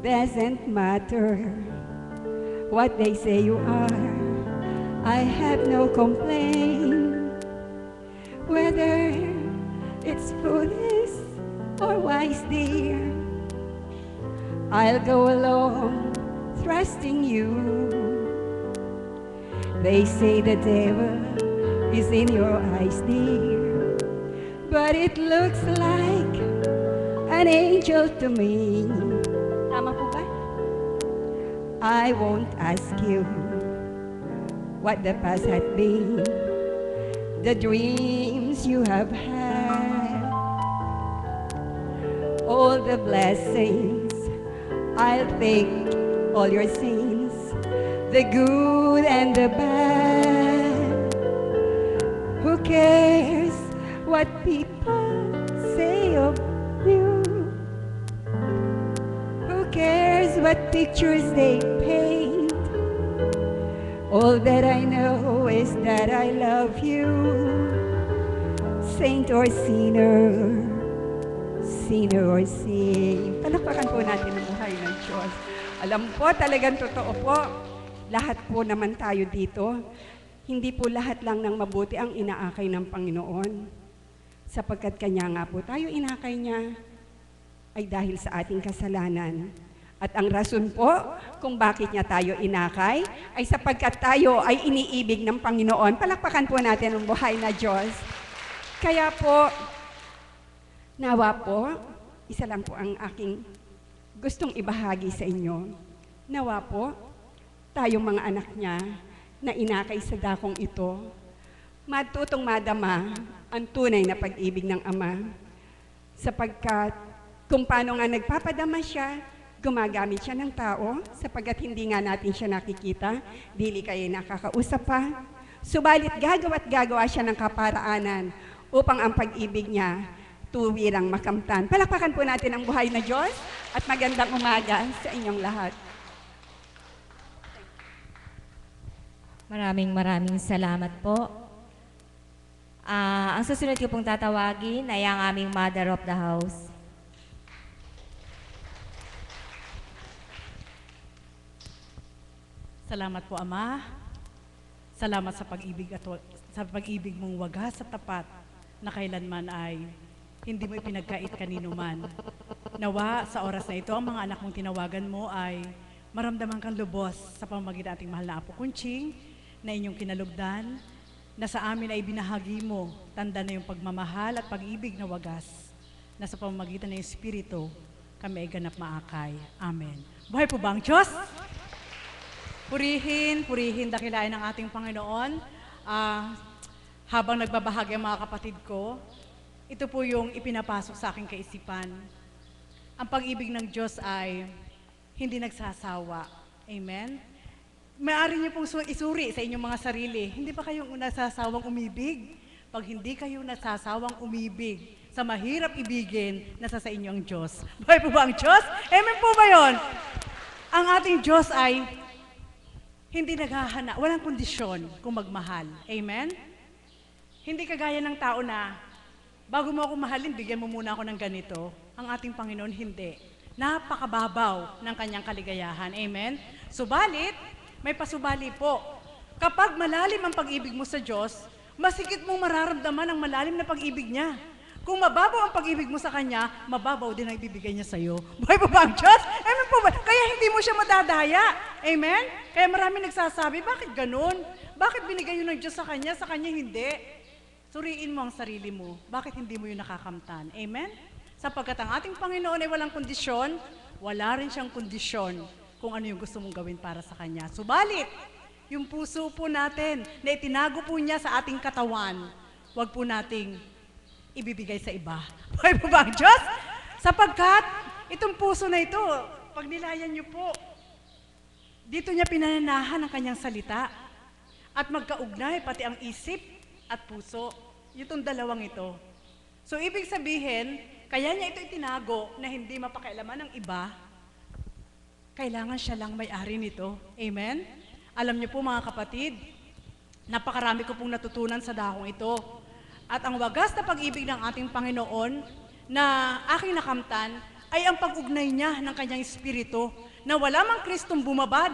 doesn't matter what they say you are. I have no complaint, whether it's foolish or wise, dear. I'll go along, trusting you. They say the devil is in your eyes, dear, but it looks like an angel to me. Tama po ba? I won't ask you what the past had been, the dreams you have had, all the blessings, I'll think all your sins, the good and the bad. Who cares what people say of you? Who cares what pictures they paint? All that I know is that I love you, saint or sinner, sinner or saint. Palakpakan po natin ang buhay ng Diyos. Alam po, talagang totoo po, lahat po naman tayo dito, hindi po lahat lang ng mabuti ang inaakay ng Panginoon. Sapagkat Kanya nga po tayo inakay niya ay dahil sa ating kasalanan. At ang rason po kung bakit niya tayo inakay ay sapagkat tayo ay iniibig ng Panginoon. Palakpakan po natin ang buhay na Diyos. Kaya po, nawa po, isa lang po ang aking gustong ibahagi sa inyo. Nawa po, tayong mga anak niya na inakay sa dakong ito, matutong madama ang tunay na pag-ibig ng Ama. Sapagkat kung paano nga nagpapadama siya, gumagamit siya ng tao, sapagkat hindi nga natin siya nakikita, dili kayo nakakausap pa. Subalit gagawa siya ng kaparaanan upang ang pag-ibig niya tuwirang makamtan. Palakpakan po natin ang buhay na Diyos at magandang umaga sa inyong lahat. Maraming salamat po. Ang susunod ko pong tatawagin ay ang aming Mother of the House. Salamat po, Ama. Salamat sa pag-ibig at sa pag-ibig mong wagas at tapat na kailanman ay hindi mo ipinagkait kanino man. Nawa sa oras na ito, ang mga anak mong tinawagan mo ay maramdaman kang lubos sa pamamagitan ating mahal na Apo Kunching na inyong kinalugdan, na sa amin ay binahagi mo, tanda na yung pagmamahal at pag-ibig na wagas, na sa pamamagitan ng Espiritu, kami ay ganap maakay. Amen. Buhay po ba ang Diyos? Purihin, dakilain ng ating Panginoon. Habang nagbabahagi ang mga kapatid ko, ito po yung ipinapasok sa aking kaisipan. Ang pag-ibig ng Diyos ay hindi nagsasawa. Amen? Maaari niyo pong isuri sa inyong mga sarili. Hindi ba kayong nasasawang umibig? Pag hindi kayo nasasawang umibig, sa mahirap ibigin, nasa sa inyo ang Diyos. Buhay po ba ang Diyos? Amen po ba yun? Ang ating Diyos ay hindi naghahana, walang kondisyon kung magmahal. Amen? Hindi kagaya ng tao na, bago mo ako mahalin, bigyan mo muna ako ng ganito. Ang ating Panginoon, hindi. Napakababaw ng kanyang kaligayahan. Amen? Subalit, may pasubali po. Kapag malalim ang pag-ibig mo sa Diyos, masigit mong mararamdaman ang malalim na pag-ibig niya. Kung mababaw ang pag-ibig mo sa Kanya, mababaw din ang ibibigay niya sa iyo. Buhay po ba ang Diyos? Amen po ba? Kaya hindi mo siya madadaya. Amen? Kaya marami nagsasabi, bakit ganun? Bakit binigay yun ng Diyos sa Kanya hindi? Suriin mo ang sarili mo. Bakit hindi mo yun nakakamtan? Amen? Sapagkat ang ating Panginoon ay walang kondisyon, wala rin siyang kondisyon kung ano yung gusto mong gawin para sa Kanya. Subalit, yung puso po natin na itinago po niya sa ating katawan, wag po nating ibibigay sa iba. Buhay po ba ang Diyos? Sapagkat itong puso na ito, pag nilayan niyo po, dito niya pinananahan ang kanyang salita at magkaugnay pati ang isip at puso. Itong dalawang ito. So ibig sabihin, kaya niya ito itinago na hindi mapakialaman ng iba, kailangan siya lang may-ari nito. Amen? Alam niyo po mga kapatid, napakarami ko pong natutunan sa dakong ito. At ang wagas na pag-ibig ng ating Panginoon na aking nakamtan ay ang pag-ugnay niya ng kanyang Espiritu na wala mang Kristong bumaba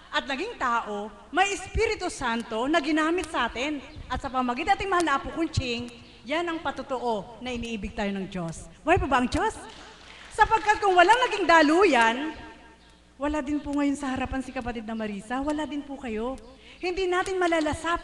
at naging tao, may Espiritu Santo na ginamit sa atin. At sa pamagitan ating mahal na Apo Kunching, yan ang patotoo na iniibig tayo ng Diyos. Buhay pa ba ang Diyos? Sapagkat kung walang naging daluyan, wala din po ngayon sa harapan si kapatid na Marisa, wala din po kayo. Hindi natin malalasap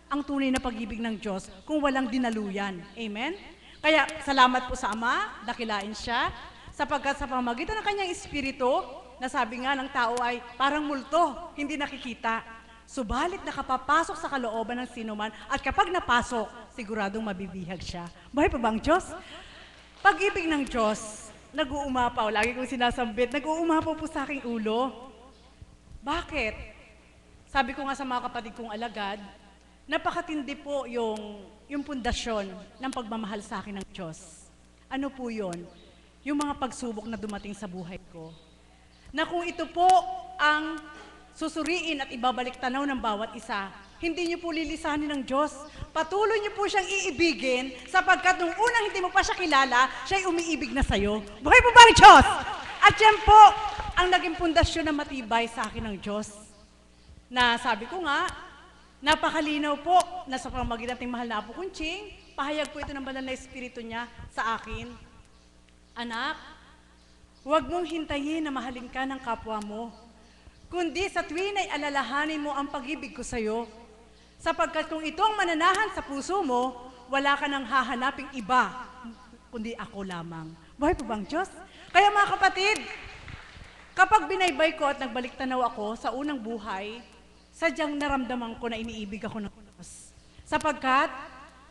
ang tunay na pag-ibig ng Diyos kung walang dinaluyan. Amen? Kaya salamat po sa Ama, dakilain siya, sapagkat sa pamagitan ng kanyang Espiritu, na sabi nga ng tao ay parang multo, hindi nakikita. Subalit nakapapasok sa kalooban ng sinuman at kapag napasok, siguradong mabibihag siya. Buhay pa ba ang Diyos? Pag-ibig ng Diyos, nag-uumapaw, lagi kong sinasambit, nag-uumapaw po sa aking ulo. Bakit? sabi ko nga sa mga kapatid kong alagad, napakatindi po yung pundasyon ng pagmamahal sa akin ng Diyos. Ano po yun? Yung mga pagsubok na dumating sa buhay ko. Na kung ito po ang susuriin at ibabalik tanaw ng bawat isa, hindi niyo po lilisanin ng Diyos. Patuloy niyo po siyang iibigin sapagkat nung unang hindi mo pa siya kilala, siya'y umiibig na sa'yo. Buhay po ba ang Diyos? At yan po ang naging pundasyon na matibay sa akin ng Diyos. Na sabi ko nga, napakalinaw po na sa pamagitan ng mahal na Apo Kunching, pahayag po ito ng banal na Espiritu niya sa akin. Anak, huwag mong hintayin na mahalin ka ng kapwa mo, kundi sa tuwin ay alalahanin mo ang pag-ibig ko sa iyo. Sapagkat kung ito ang mananahan sa puso mo, wala ka nang hahanaping iba, kundi ako lamang. Buhay po bang Diyos? Kaya mga kapatid, kapag binaybay ko at nagbalik tanaw ako sa unang buhay, sadyang naramdaman ko na iniibig ako ng Diyos. Sapagkat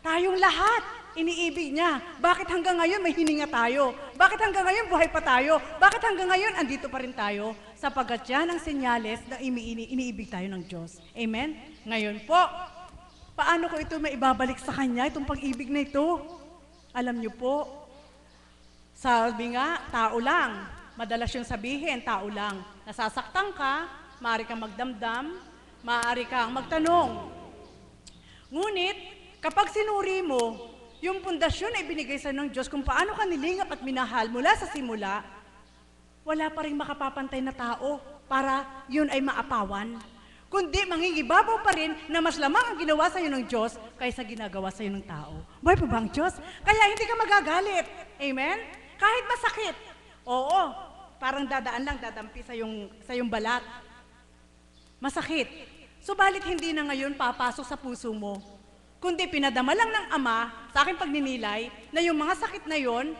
tayong lahat, iniibig niya. Bakit hanggang ngayon may hininga tayo? Bakit hanggang ngayon buhay pa tayo? Bakit hanggang ngayon andito pa rin tayo? Sapagkat yan ang senyales na iniibig tayo ng Diyos. Amen? Ngayon po, paano ko ito maibabalik sa Kanya, itong pag-ibig na ito? Alam niyo po, sabi nga, tao lang. Madalas yung sabihin, tao lang. Nasasaktan ka, maaari kang magdamdam, maaari kang magtanong. Ngunit, kapag sinuri mo, yung pundasyon na ibinigay sa ng Diyos kung paano ka nilingap at minahal mula sa simula, wala pa rin makapapantay na tao para yun ay maapawan. Kundi mangingibabaw pa rin na mas lamang ang ginawa sa iyo ng Diyos kaysa ginagawa sa iyo ng tao. Buhay po ba ang Diyos? Kaya hindi ka magagalit. Amen? Kahit masakit. Oo, parang dadaan lang, dadampi sa yung balat. Masakit. Subalit hindi na ngayon papasok sa puso mo. Kundi pinadama lang ng Ama sa aking pagninilay na yung mga sakit na yon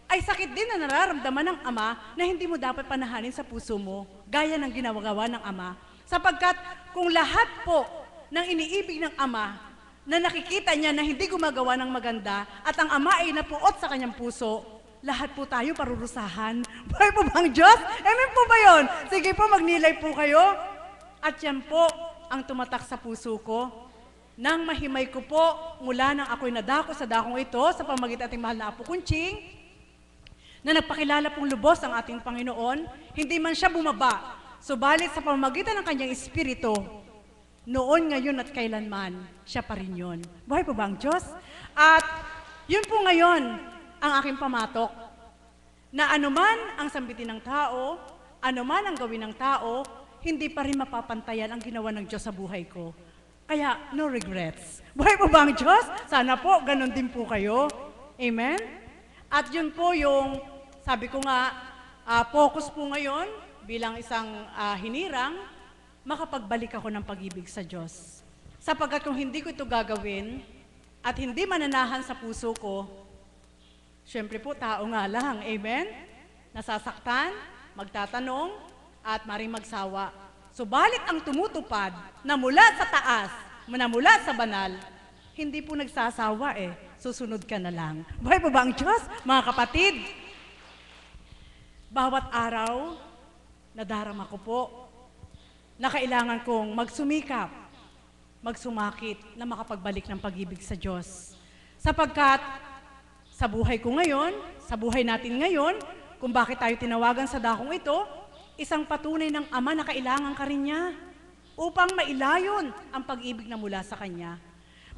ay sakit din na nararamdaman ng Ama na hindi mo dapat panahanin sa puso mo, gaya ng ginagawa ng Ama. Sapagkat kung lahat po ng iniibig ng Ama na nakikita niya na hindi gumagawa ng maganda at ang Ama ay napuot sa kanyang puso, lahat po tayo parurusahan. Buhay po bang Diyos? Amen po ba yun? Sige po, magnilay po kayo. At yan po ang tumatak sa puso ko. Nang mahimay ko po, mula nang ako'y nadako sa dakong ito, sa pamagitan ating mahal na Apo Kunching, na nagpakilala pong lubos ang ating Panginoon, hindi man siya bumaba, subalit sa pamamagitan ng kanyang Espiritu, noon, ngayon at kailanman, siya pa rin yun. Buhay po ba ang Diyos? At yun po ngayon ang aking pamatok, na anuman ang sambitin ng tao, anuman ang gawin ng tao, hindi pa rin mapapantayan ang ginawa ng Diyos sa buhay ko. Kaya, no regrets. Buhay po ba ang Diyos? Sana po, ganun din po kayo. Amen? At yun po yung, sabi ko nga, focus po ngayon, bilang isang hinirang, makapagbalik ako ng pag-ibig sa Diyos. Sapagkat kung hindi ko ito gagawin, at hindi mananahan sa puso ko, syempre po, tao nga lang. Amen? Nasasaktan, magtatanong, at maring magsawa. Subalit ang tumutupad na mula sa taas, na mula sa banal, hindi po nagsasawa susunod ka na lang. Buhay po ba ang Diyos, mga kapatid? Bawat araw, nadarama ko po, na kailangan kong magsumikap, magsumakit na makapagbalik ng pag-ibig sa Diyos. Sapagkat sa buhay ko ngayon, sa buhay natin ngayon, kung bakit tayo tinawagan sa dakong ito, isang patunay ng Ama na kailangan ka rin niya upang mailayon ang pag-ibig na mula sa Kanya.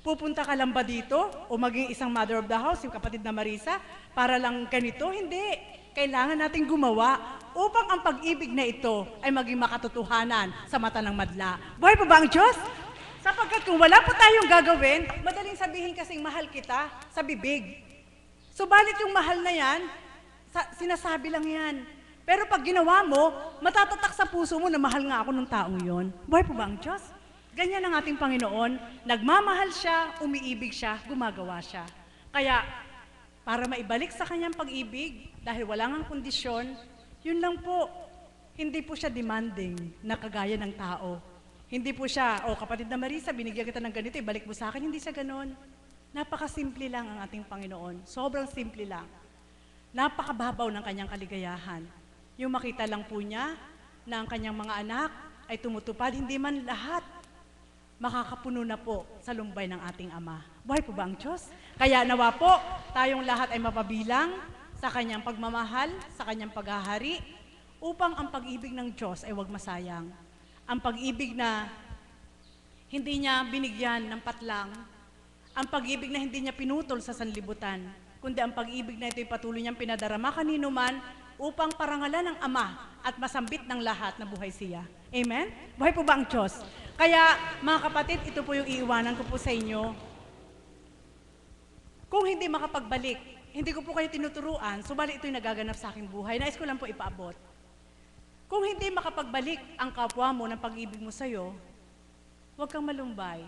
Pupunta ka lang ba dito o maging isang mother of the house, yung kapatid na Marisa, para lang ganito? Hindi. Kailangan natin gumawa upang ang pag-ibig na ito ay maging makatotohanan sa mata ng madla. Buhay pa ba ang Diyos? Sapagkat kung wala pa tayong gagawin, madaling sabihin kasing mahal kita sa bibig. Subalit yung mahal na yan, sinasabi lang yan. Pero pag ginawa mo, matatatak sa puso mo na mahal nga ako ng taong yon. Buhay po ba ang Diyos? Ganyan ang ating Panginoon. Nagmamahal siya, umiibig siya, gumagawa siya. Kaya, para maibalik sa kanyang pag-ibig, dahil wala ngang kondisyon, yun lang po. Hindi po siya demanding na kagaya ng tao. Hindi po siya, kapatid na Marisa, binigyan kita ng ganito, ibalik mo sa akin. Hindi siya ganon. Napakasimple lang ang ating Panginoon. Sobrang simple lang. Napakababaw ng kanyang kaligayahan. Yung makita lang po niya na ang kanyang mga anak ay tumutupad, hindi man lahat makakapuno na po sa lumbay ng ating Ama. Buhay po ba ang Diyos? Kaya nawa po, tayong lahat ay mapabilang sa Kanyang pagmamahal, sa Kanyang paghahari, upang ang pag-ibig ng Diyos ay huwag masayang. Ang pag-ibig na hindi niya binigyan ng patlang, ang pag-ibig na hindi niya pinutol sa sanlibutan, kundi ang pag-ibig na ito'y patuloy niyang pinadarama kanino man upang parangalan ng Ama at masambit ng lahat na buhay siya. Amen? Buhay po ba ang Diyos? Kaya, mga kapatid, ito po yung iiwanan ko po sa inyo. Kung hindi makapagbalik, hindi ko po kayo tinuturuan, subalit ito'y nagaganap sa aking buhay. Nais ko lang po ipaabot. Kung hindi makapagbalik ang kapwa mo ng pag-ibig mo sa'yo, huwag kang malumbay.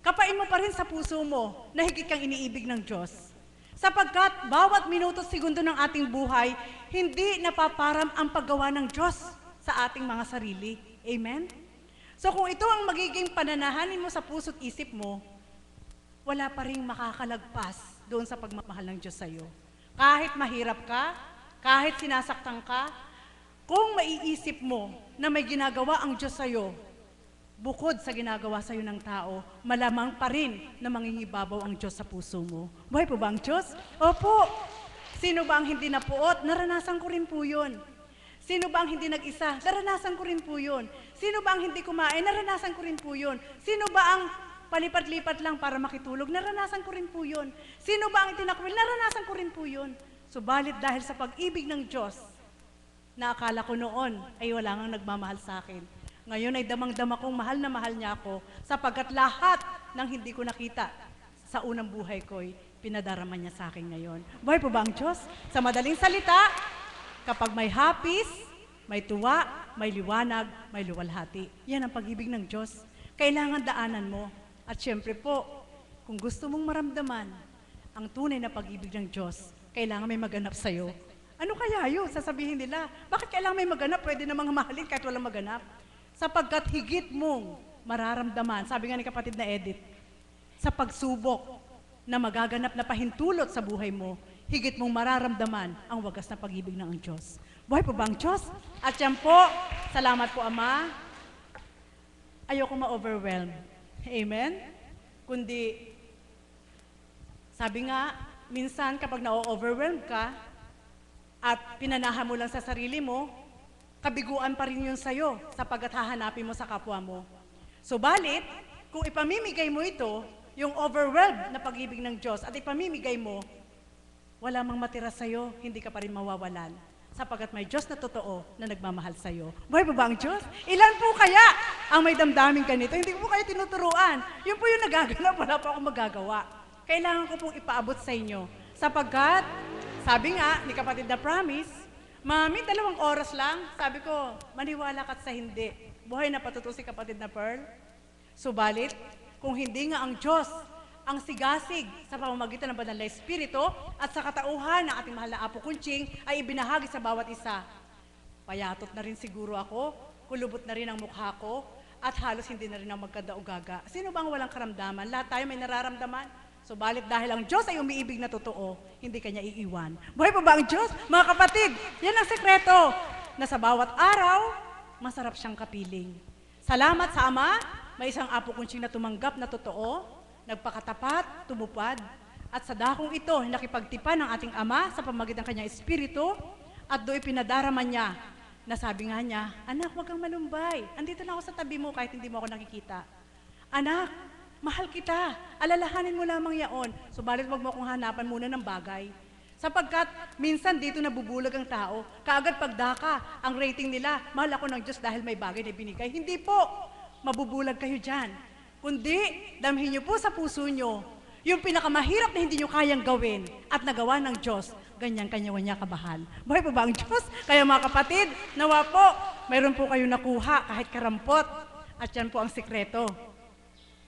Kapain mo pa rin sa puso mo na higit kang iniibig ng Diyos. Sapagkat bawat minuto segundo ng ating buhay, hindi napaparam ang paggawa ng Diyos sa ating mga sarili. Amen? So kung ito ang magiging pananahanin mo sa puso't isip mo, wala pa rin makakalagpas doon sa pagmamahal ng Diyos sa'yo. Kahit mahirap ka, kahit sinasaktan ka, kung maiisip mo na may ginagawa ang Diyos sa'yo, bukod sa ginagawa sa'yo ng tao, malamang pa rin na mangingibabaw ang Diyos sa puso mo. Buhay po ba ang Diyos? Opo. Sino ba ang hindi napuot? Naranasan ko rin po yun. Sino ba ang hindi nag-isa? Naranasan ko rin po yun. Sino ba ang hindi kumain? Naranasan ko rin po yun. Sino ba ang palipat-lipat lang para makitulog? Naranasan ko rin po yun. Sino ba ang itinakwil? Naranasan ko rin po yun. Subalit dahil sa pag-ibig ng Diyos, na akala ko noon ay wala ngang nagmamahal sa akin. Ngayon ay damang-dama kong mahal na mahal niya ako sapagkat lahat ng hindi ko nakita sa unang buhay ko'y pinadarama niya sa akin ngayon. Buhay po ba ang Diyos? Sa madaling salita, kapag may hapis, may tuwa, may liwanag, may luwalhati. Yan ang pag-ibig ng Diyos. Kailangan daanan mo. At syempre po, kung gusto mong maramdaman ang tunay na pag-ibig ng Diyos, kailangan may maganap sa'yo. Ano kaya yun? Sasabihin nila, bakit kailangan may maganap? Pwede namang mahalin kahit walang maganap. Sapagkat higit mong mararamdaman, sabi nga ni kapatid na Edith, sa pagsubok na magaganap na pahintulot sa buhay mo, higit mong mararamdaman ang wagas na pag-ibig ng Diyos. Buhay po ba ang Diyos? At yan po, salamat po Ama, ayoko ma-overwhelm. Amen? Kundi, sabi nga, minsan kapag na-overwhelm ka, at pinanahan mo lang sa sarili mo, kabiguan pa rin yun sa'yo sapagkat hahanapin mo sa kapwa mo. Subalit, kung ipamimigay mo ito, yung overwhelmed na pag-ibig ng Diyos at ipamimigay mo, wala mang matira sa'yo, hindi ka pa rin mawawalan. Sapagkat may Diyos na totoo na nagmamahal sa'yo. Buhay po ba ang Diyos? Ilan po kaya ang may damdaming ganito? Hindi ko po kayo tinuturuan. Yun po yung nagaganap, wala pa akong magagawa. Kailangan ko pong ipaabot sa inyo. Sapagkat, sabi nga ni kapatid na Promise, Mami, 2 oras lang. Sabi ko, maniwala ka't sa hindi. Buhay na patuto si kapatid na Pearl. Subalit, kung hindi nga ang Diyos ang sigasig sa pamamagitan ng Banal na Espiritu at sa katauhan ng ating mahal na Apo Kunching ay ibinahagi sa bawat isa. Payatot na rin siguro ako, kulubot na rin ang mukha ko, at halos hindi na rin ang magkadaugaga. Sino bang walang karamdaman? Lahat tayo may nararamdaman. Subalit dahil ang Diyos ay umiibig na totoo, hindi kanya iiwan. Buhay po ba ang Diyos? Mga kapatid, yan ang sekreto na sa bawat araw, masarap siyang kapiling. Salamat sa Ama, may isang Apo Kunching na tumanggap na totoo, nagpakatapat, tumupad, at sa dakong ito, nakipagtipan ng ating Ama sa pamamagitan ng kanyang Espiritu, at do'y pinadarama niya, na sabi nga niya, anak, huwag kang malumbay, andito na ako sa tabi mo kahit hindi mo ako nakikita. Anak, mahal kita, alalahanin mo lamang yaon, subalit wag mo akong hanapan muna ng bagay. Sapagkat minsan dito nabubulag ang tao, kaagad pagdaka, ang rating nila, mahal ako ng Diyos dahil may bagay na binigay. Hindi po, mabubulag kayo dyan. Kundi, damhin niyo po sa puso niyo, yung pinakamahirap na hindi niyo kayang gawin at nagawa ng Diyos, ganyan kanya-kanya kabahal. Buhay po ba ang Diyos? Kaya mga kapatid, nawa po, mayroon po kayo nakuha kahit karampot. At yan po ang sikreto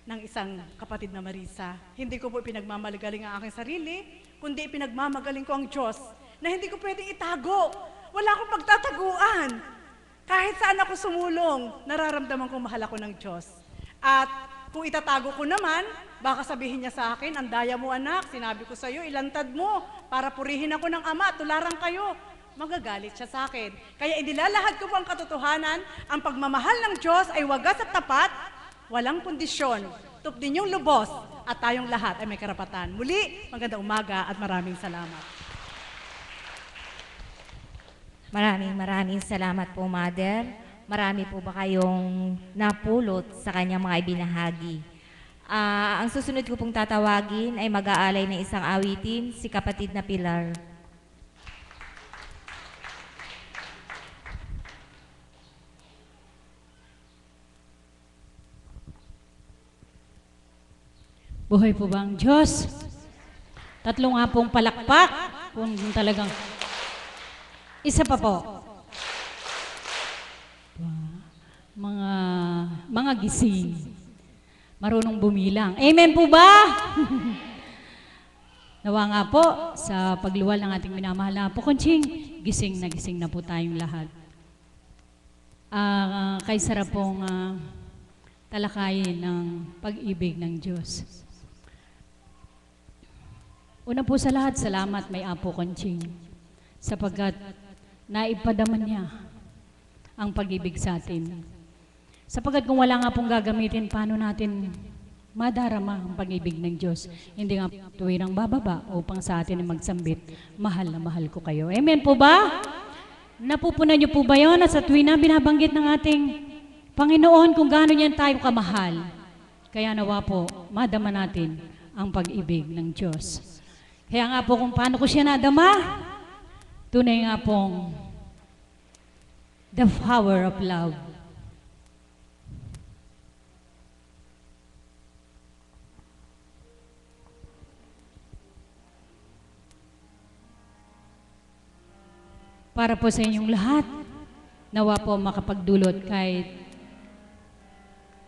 ng isang kapatid na Marisa. Hindi ko po pinagmamagaling ang aking sarili, kundi pinagmamagaling ko ang Diyos na hindi ko pwedeng itago. Wala akong pagtataguan. Kahit saan ako sumulong, nararamdaman kong mahal ako ng Diyos. At kung itatago ko naman, baka sabihin niya sa akin, ang daya mo anak, sinabi ko sa iyo, ilantad mo para purihin ako ng Ama, tularan kayo. magagalit siya sa akin. Kaya inilalahad ko po ang katotohanan, ang pagmamahal ng Diyos ay wagas at tapat, walang kondisyon. Tupdin yung lubos at tayong lahat ay may karapatan. Muli, magandang umaga at maraming salamat. Maraming salamat po, Mother. Marami po ba kayong napulot sa kanyang mga ibinahagi? Ang susunod ko pong tatawagin ay mag-aalay ng isang awitin, si kapatid na Pilar. Buhay po ba ang Diyos? Tatlo nga pong palakpak. Kung talagang... Isa pa po. Mga gising. Marunong bumilang. Amen po ba? Nawa nga po sa pagluwal ng ating minamahal na Apo Conching, gising na po tayong lahat. Kay sarap pong talakayin ng pag-ibig ng Diyos. Una po sa lahat, salamat may Apo Conching sapagkat naipadaman niya ang pag-ibig sa atin. Sapagkat kung wala nga pong gagamitin, paano natin madarama ang pag-ibig ng Diyos? Hindi nga tuwirang bababa upang sa atin ay magsambit, mahal na mahal ko kayo. Amen po ba? Napupunan niyo po ba yun? At sa tuwing na binabanggit ng ating Panginoon kung gaano niyan tayo kamahal. Kaya nawa po, madama natin ang pag-ibig ng Diyos. Kaya nga po kung paano ko siya nadama, tunay nga pong the power of love. Para po sa inyong lahat, nawa po makapagdulot kahit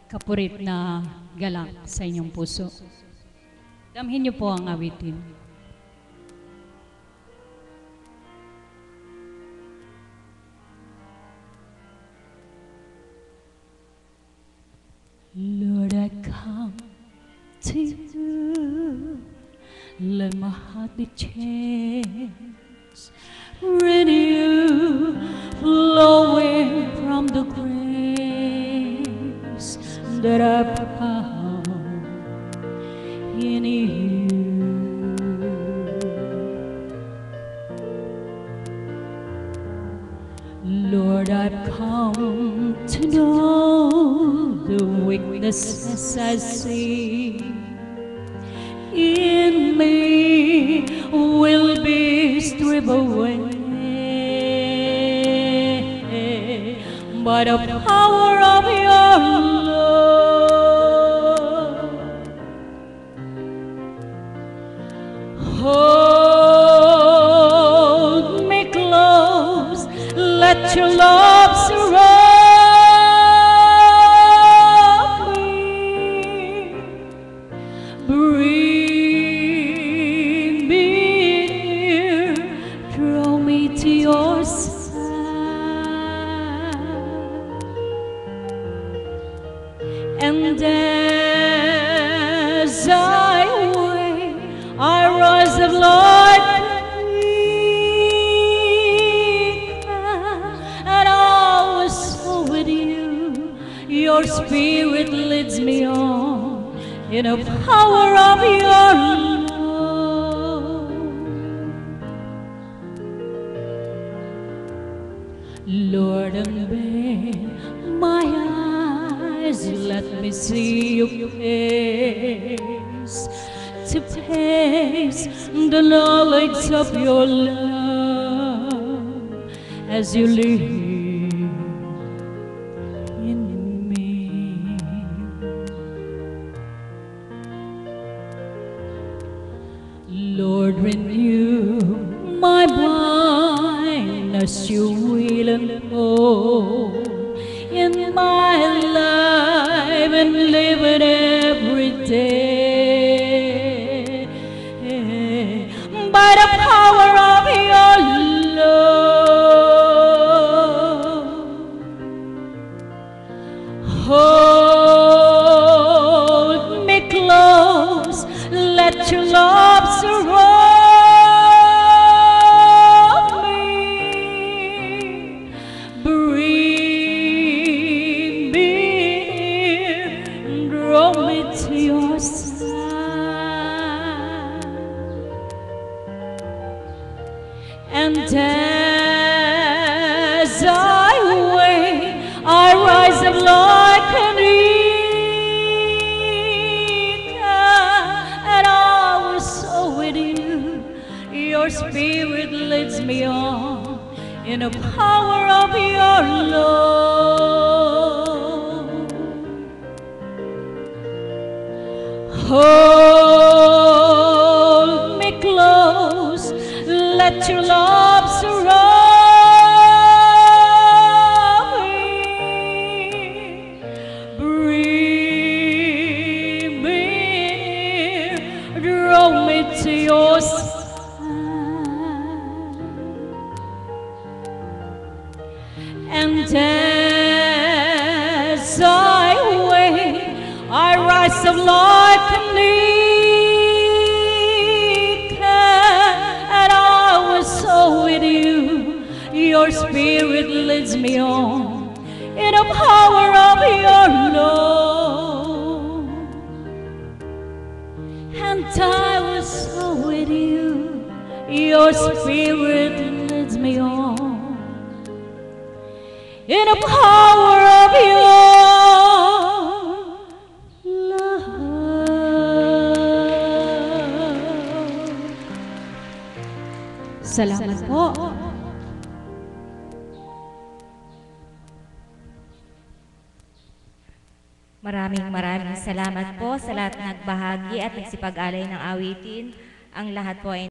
kapurit na galak sa inyong puso. Damhin niyo po ang awitin. Lord, I come to you, let my heart be changed, renew, flowing from the grace that I found in you. Lord, I've come to know the weaknesses I see in me will be stripped away by the power of your love. Hold me close, let your love surround me. Bring me near, draw me to your side. And as I wait, I rise up, Lord, and always with you. Your spirit leads me on in the power of your love. Lord, unveil my eyes, let me see your face, to taste the knowledge of your love as you live in me. Lord, renew my mind as you will unfold in my life and live it every day by the power of your love. Hold me close, let your love surround me. And as I wait, I rise up like an eagle, and I will soar with you. Your spirit leads me on in the power of your love. Hold me close, let your love surround me. Bring me near, draw me to your side. And as I wait, I rise up like an eagle, and I will soar with you. Your spirit leads me on in the power of your love. And I will soar with you. Your spirit leads me on in the power of your love. Salamat po. Maraming salamat po sa lahat na nagbahagi at nagsipag-alay ng awitin. Ang lahat po ay